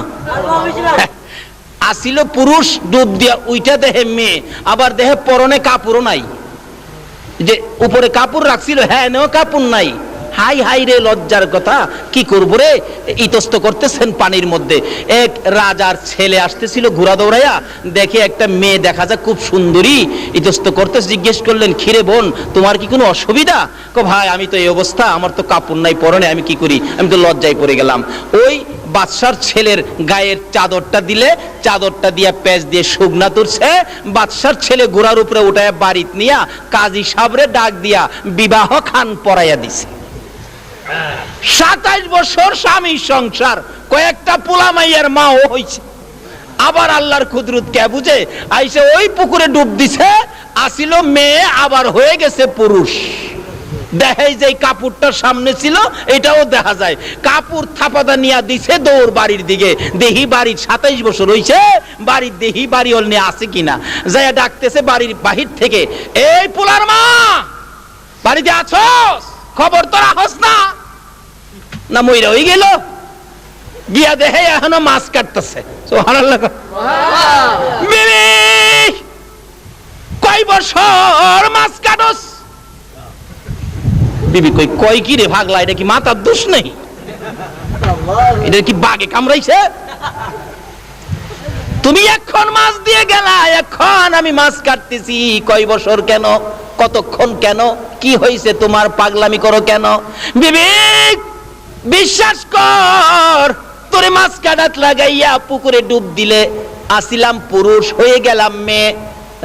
আসিল পুরুষ, ডুব দিয়া উইটা দেহে মেয়ে, আবার দেহে পরনে কাপড়ও নাই। যে উপরে কাপড় রাখছিল, হ্যাঁ নেও কাপড় নাই। হাই হাই রে লজ্জার কথা, কি করবো রে? ইতস্ত করতেছেন পানির মধ্যে। এক রাজার ছেলে আসতেছিল ঘোড়া দৌড়াইয়া, দেখে একটা মেয়ে দেখা যায় খুব সুন্দরী, ইতস্ত করতে জিজ্ঞেস করলেন, খিরে বোন তোমার কি কোনো অসুবিধা? ভাই আমি তো এই অবস্থা, আমার তো কাপড় নাই পরনে, আমি কি করি? আমি তো লজ্জায় পড়ে গেলাম। ওই বাদশার ছেলের গায়ের চাদরটা দিলে, চাদরটা দিয়া পেঁচ দিয়ে শুকনা তুলছে। বাদশার ছেলে ঘোড়ার উপরে উঠায় বাড়িতে নিয়া কাজী সাবরে ডাক দিয়া বিবাহ খান পরাইয়া দিছে। 27 বছর স্বামী সংসার, কয়েকটা পোলা মাইয়ার মাও হইছে। আবার আল্লাহর কুদরত কে বুঝে, আইসে ওই পুকুরে ডুব দিছে, আসিল মেয়ে, আবার হয়ে গেছে পুরুষ। দেখাই যে কাপড়টা সামনে ছিল, এটাও দেখা যায়। কাপড় থাপাদা নিয়ে দিছে দৌড় বাড়ির দিকে, দেহি বাড়ির 27 বছর হইছে, বাড়ির দেহি বাড়ি হল নিয়ে আসে কিনা, যাই ডাকতেছে বাড়ির বাহির থেকে, এই পোলার মা বাড়িতে আছোস? খবর তো রাখস না, না মইরা হয়ে গেল? গিয়া দেখে এখনো মাছ কাটতেছে। সুবহানাল্লাহ। বিবি কয় বছর মাছ কাটস? বিবি কই, কয় কি রে ভাগলা, এটা কি মাথার দোষ নেই? এটা কি বাগে কামড়াইছে? তুমি এখন মাছ দিয়ে গেলা, এখন আমি মাছ কাটতেছি। কয় বছর কেন, কতক্ষণ কেন, কি হয়েছে তোমার, পাগলামি করো কেন? বিবি বিশ্বাস কর, তোরে মাছ কাটাত লাগাইয়া পুকুরে ডুব দিলে আসিলাম পুরুষ, হয়ে গেলাম মেয়ে।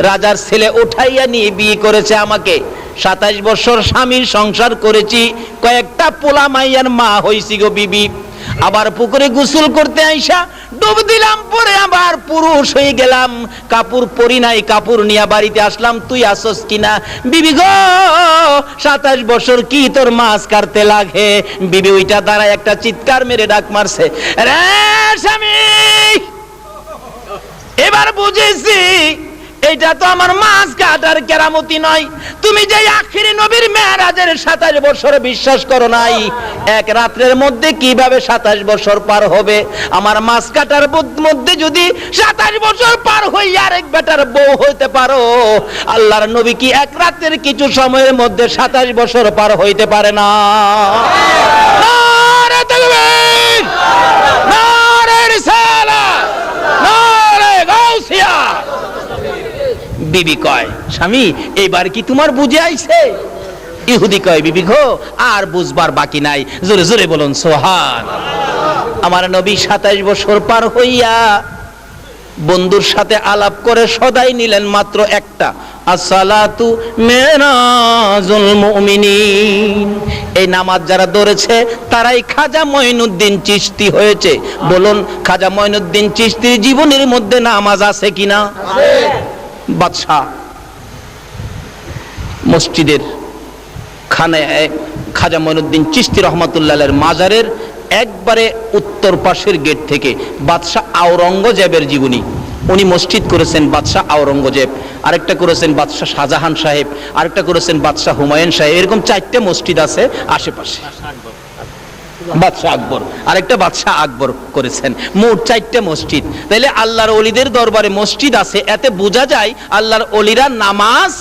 রাজার ছেলে উঠাইয়া নিয়ে বিয়ে করেছে আমাকে। 27 বছর স্বামীর সংসার করেছি, কয়েকটা পোলা মাইয়ার মা হইছি গো বিবি। আবার পুকুরে গোসল করতে আইসা ডুব দিলাম, পরে আবার পুরুষ হয়ে গেলাম। কাপড় পরি নাই, কাপড় নিয়ে বাড়িতে আসলাম, তুই আসস কিনা? বিবি গো 27 বছর কি তোর মাছ কাটতে লাগে? বিবি ওইটা দাঁড়ায় একটা চিৎকার মেরে ডাক মারছে, রে স্বামী এবার বুঝেছি এটা তো আমার মাছ কাটার কেরামতি নয়। তুমি যে আখিরি নবীর মেরাজের 27 বছর বিশ্বাস করো নাই, এক রাত্রের মধ্যে কিভাবে 27 বছর পার হবে? আমার মাছ কাটার মধ্যে যদি 27 বছর পার হইয়া আরেক বেটার বউ হইতে পারো, আল্লাহর নবী কি এক রাতের কিছু সময়ের মধ্যে 27 বছর পার হইতে পারে না? নারে তাকবীর, নারে রিসালাত, নারে গাউসিয়া। বিবি কয়, স্বামী এবার কি তোমার বুঝে আইছে? ইহুদি কয়, বিবি গো আর বুঝবার বাকি নাই, জোরে জোরে বলুন সুবহানাল্লাহ। আমার নবী 27 বছর পার হইয়া বন্ধুর সাথে আলাপ করে সদাই নিলেন মাত্র একটা, আসসালাতু মিরাজুল মুমিনিন। এই নামাজ যারা ধরেছে তারাই খাজা মঈনুদ্দিন চিশতি হয়েছে। বলুন, খাজা মঈনুদ্দিন চিশতির জীবনের মধ্যে নামাজ আছে কিনা? আছে। বাদশাহ মসজিদের খাজা মঈনুদ্দিন চিশতি রহমাতুল্লাহ আলাইহির মাজারের একবারে উত্তর পাশের গেট থেকে বাদশাহ আওরঙ্গজেবের জীবনী, উনি মসজিদ করেছেন বাদশাহ আওরঙ্গজেব, আরেকটা করেছেন বাদশাহ শাহজাহান সাহেব, আরেকটা করেছেন বাদশাহ হুমায়ুন সাহেব। এরকম 4টে মসজিদ আছে আশেপাশে। বাদশাহ আকবর, আরেকটা বাদশাহ আকবর করেছেন। মোট 4টে মসজিদ। তাইলে আল্লাহর ওলিদের দরবারে মসজিদ আছে, এতে বোঝা যায় আল্লাহর ওলিরা নামাজ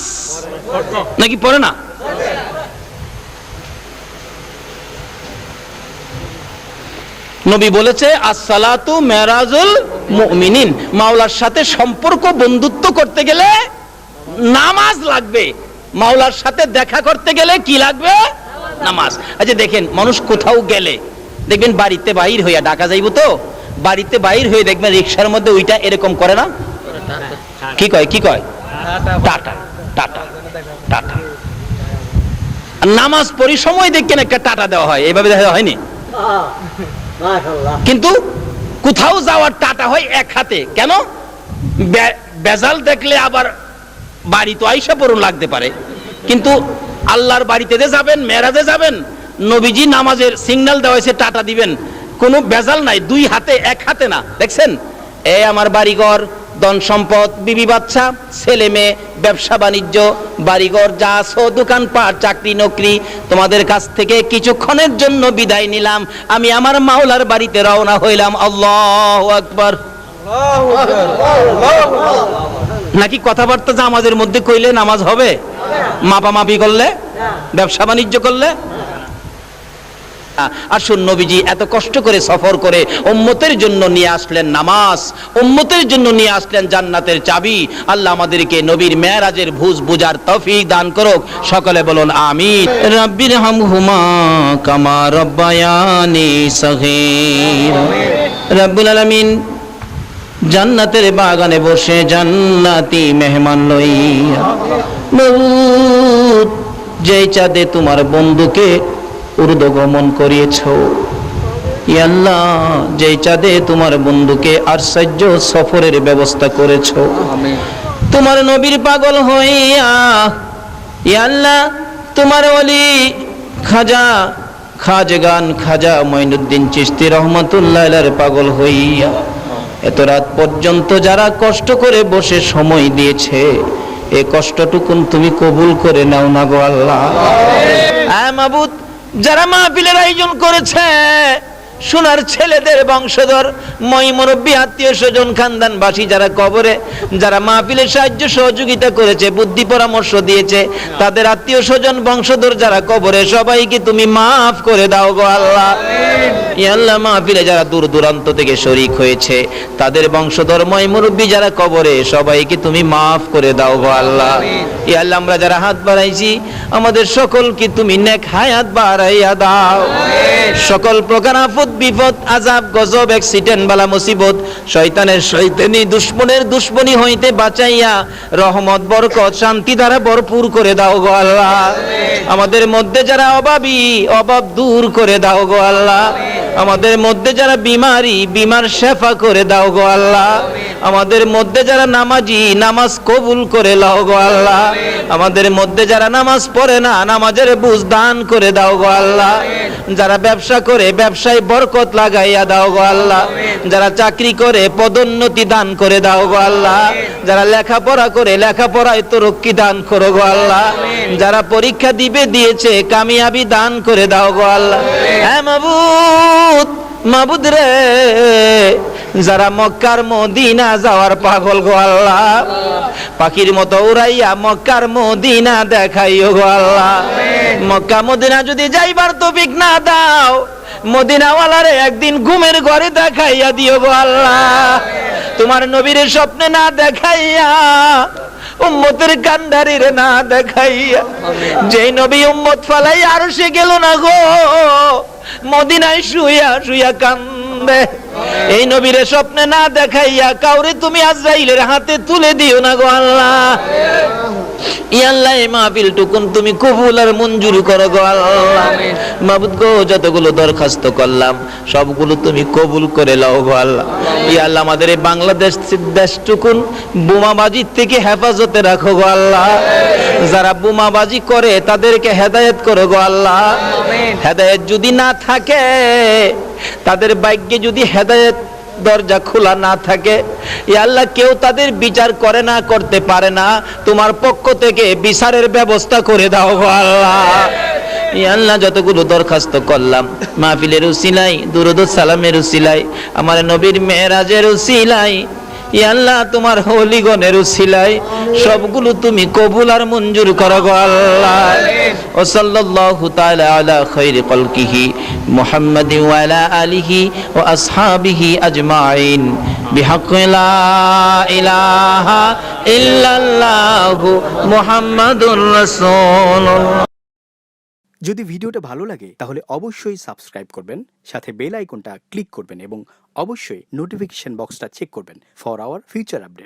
নাকি পড়ে না। নবী বলেছে আসসালাতু মেরাজুল মুমিনিন, মাওলার সাথে সম্পর্ক বন্ধুত্ব করতে গেলে নামাজ লাগবে, মাওলার সাথে দেখা করতে গেলে কি লাগবে? নামাজ। আচ্ছা দেখেন, মানুষ কোথাও গেলে দেখবেন বাড়িতে বাইর হইয়া, ডাকা যাইব তো, বাড়িতে বাইর হয়ে দেখবেন রিকশার মধ্যে ওইটা এরকম করে না, কি কয় কি কয়? Tata tata tata. নামাজ পড়ি সময় দেখেন একটা টাটা দেওয়া হয়, এইভাবে দেখা হয়নি? কিন্তু কোথাও যাওয়ার টাটা হয় এক হাতে। কেন? বেজাল দেখলে আবার বাড়ি তো আইসা পড়ুন লাগতে পারে, কিন্তু আল্লাহর বাড়িতে যে যাবেন, মেরাজে যাবেন, নবীজি নামাজের সিগন্যাল দেওয়া হয়েছে টাটা দিবেন, কোনো বেজাল নাই, দুই হাতে এক হাতে না। দেখছেন, এ আমার বাড়িঘর, ধন সম্পদ, বিবি বাচ্চা, ছেলে মেয়ে, ব্যবসা বাণিজ্য, বাড়িঘর যা আছো, দোকানপাট, চাকরি নকরি, তোমাদের কাছ থেকে কিছুক্ষণের জন্য বিদায় নিলাম, আমি আমার মাওলার বাড়িতে রওনা হইলাম। আল্লাহু আকবার। নাকি কথাবার্তা যে আমাদের মধ্যে কইলে নামাজ হবে? মাপামাপি করলে, ব্যবসা বাণিজ্য করলে? আসুন, নবীজি এত কষ্ট করে সফর করে উম্মতের জন্য নিয়ে আসলেন নামাজ, উম্মতের জন্য নিয়ে আসলেন জান্নাতের চাবি। আল্লাহ আমাদেরকে নবীর মেরাজের ভুজ বুঝার তৌফিক দান করুক। সকলে বলুন আমিন। রাব্বির হামহুমা কামা রাব্বায়ানি সগীর। রব্বুল আলামিন জান্নাতের বাগানে বসে জান্নাতি মেহমান লইয়া, মউত যেই চাঁদে তোমার বন্ধুকে ঊর্ধ্বগমন করিয়েছ, ইয়া আল্লাহ যেই চাঁদে তোমার বন্ধুকে আশ্চর্য সফরের ব্যবস্থা করেছ, তোমার নবীর পাগল হইয়া, ইয়া আল্লাহ তোমার ওলি খাজগান খাজা মঈনুদ্দিন চিশতি রহমাতুল্লাহ আলাইহির পাগল হইয়া এত রাত পর্যন্ত যারা কষ্ট করে বসে সময় দিয়েছে, এই কষ্টটুকুন তুমি কবুল করে নাও না গো আল্লাহ। আয় মাবুদ, যারা মাহফিলের আয়োজন করেছে, সোনার ছেলেদের বংশধর, মই মুরব্বী, আত্মীয় স্বজন, খানদানবাসী যারা কবরে, যারা মাহফিলের সাহায্য সহযোগিতা করেছে, বুদ্ধি পরামর্শ দিয়েছে, তাদের আত্মীয় স্বজন বংশধর যারা কবরে, সবাইকে তুমি মাফ করে দাও গো আল্লাহ। ইয়া আল্লাহ মাহফিলে যারা দূর দূরান্ত থেকে শরীক হয়েছে, তাদের বংশধর, মই মুরব্বী যারা কবরে, সবাইকে তুমি মাফ করে দাও গো আল্লাহ। ইয়া আল্লাহ আমরা যারা হাত বাড়াইছি, আমাদের সকলকে তুমি নেক হায়াত বাড়াইয়া দাও। সকল প্রকার আফত বিপদ, আযাব, গজব, অ্যাক্সিডেন্ট, বালা মুসিবত, শয়তানের শয়তানি, দুশমনের দুশমনি হইতে বাঁচাইয়া রহমত, বরকত, শান্তি দ্বারা ভরপুর করে দাও গো আল্লাহ। আমাদের মধ্যে যারা অভাবী, অভাব দূর করে দাও গো আল্লাহ। আমাদের মধ্যে যারা বিমারি, বিমার শেফা করে দাও গো আল্লাহ। আমাদের মধ্যে যারা নামাজি, নামাজ কবুল করে লাও গো আল্লাহ। আমাদের মধ্যে যারা নামাজ পড়ে না, নামাজের বুঝ দান করে দাও গো আল্লাহ। যারা ব্যবসা করে, ব্যবসায় বরকত লাগাইয়া দাও গো আল্লাহ। যারা চাকরি করে, পদোন্নতি দান করে দাও গো আল্লাহ। যারা লেখাপড়া করে, লেখাপড়ায় তরক্কি দান করো গো আল্লাহ। যারা পরীক্ষা দিয়েছে, কামিয়াবি দান করে দাও গো আল্লাহ। হ্যাঁ মাবুদ, মাবুদ রে, যারা মক্কার মদিনা যাওয়ার পাগল গো আল্লাহ, পাখির মতো উড়াইয়া মক্কার মদিনা দেখাইও গো আল্লাহ। মক্কা মদিনা যদি যাইবার তৌফিক না দাও, মদিনাওয়ালারে একদিন ঘুমের ঘরে দেখাইয়া দিও গো আল্লাহ। তোমার নবীর স্বপ্নে না দেখাইয়া, উম্মতের কান্ডারিরে না দেখাইয়া, যেই নবী উম্মত ফালাই আরশে গেল না গো, মদিনায় শুইয়া শুইয়া কান্দে, এই নবীরে স্বপ্নে না দেখাইয়া কাউরে তুমি আজরাইলের হাতে তুলে দিও না গো আল্লাহ। ইয়া আল্লাহ এই মাহফিল টুকুন তুমি কবুল আর মঞ্জুর করো গো আল্লাহ। মাবুদ গো, যতগুলো দরখাস্ত করলাম সবগুলো তুমি কবুল করে লাও গো আল্লাহ। ইয়া আল্লাহ আমাদের এই বাংলাদেশ দেশটুকুন বোমাবাজির থেকে হেফাজতে রাখো গো আল্লাহ। যারা বোমাবাজি করে তাদেরকে হেদায়েত করো গো আল্লাহ। হেদায়েত যদি না থাকে, তাদের ভাগ্যে যদি হেদায়েত দরজা খোলা না থাকে, ইয়া আল্লাহ কেউ তাদের বিচার করে না, করতে পারে না, তোমার পক্ষ থেকে বিচারের ব্যবস্থা করে দাও গো আল্লাহ। ইয়া আল্লাহ যতগুলো দরখাস্ত করলাম মাহফিলের উসিলাই, দুরূদ ও সালামের উসিলাই, আমার নবীর মেরাজের উসিলাই, ইয়া আল্লাহ তোমার হলিগণের উসিলাই সবগুলো তুমি কবুল আর মঞ্জুর করো গো আল্লাহ। ও সাল্লাল্লাহু তাআলা আলা খায়রি খালকিহি মুহাম্মাদিন ওয়া আলা আলিহি ওয়া আসহাবিহি আজমাইন বিহাক্কি লা ইলাহা ইল্লাল্লাহু মুহাম্মাদুর রাসূলুল্লাহ। যদি ভিডিওটা ভালো লাগে তাহলে অবশ্যই সাবস্ক্রাইব করবেন, সাথে বেল আইকনটা ক্লিক করবেন এবং অবশ্যই নোটিফিকেশন বক্সটা চেক করবেন ফর আওয়ার ফিউচার আপডেট।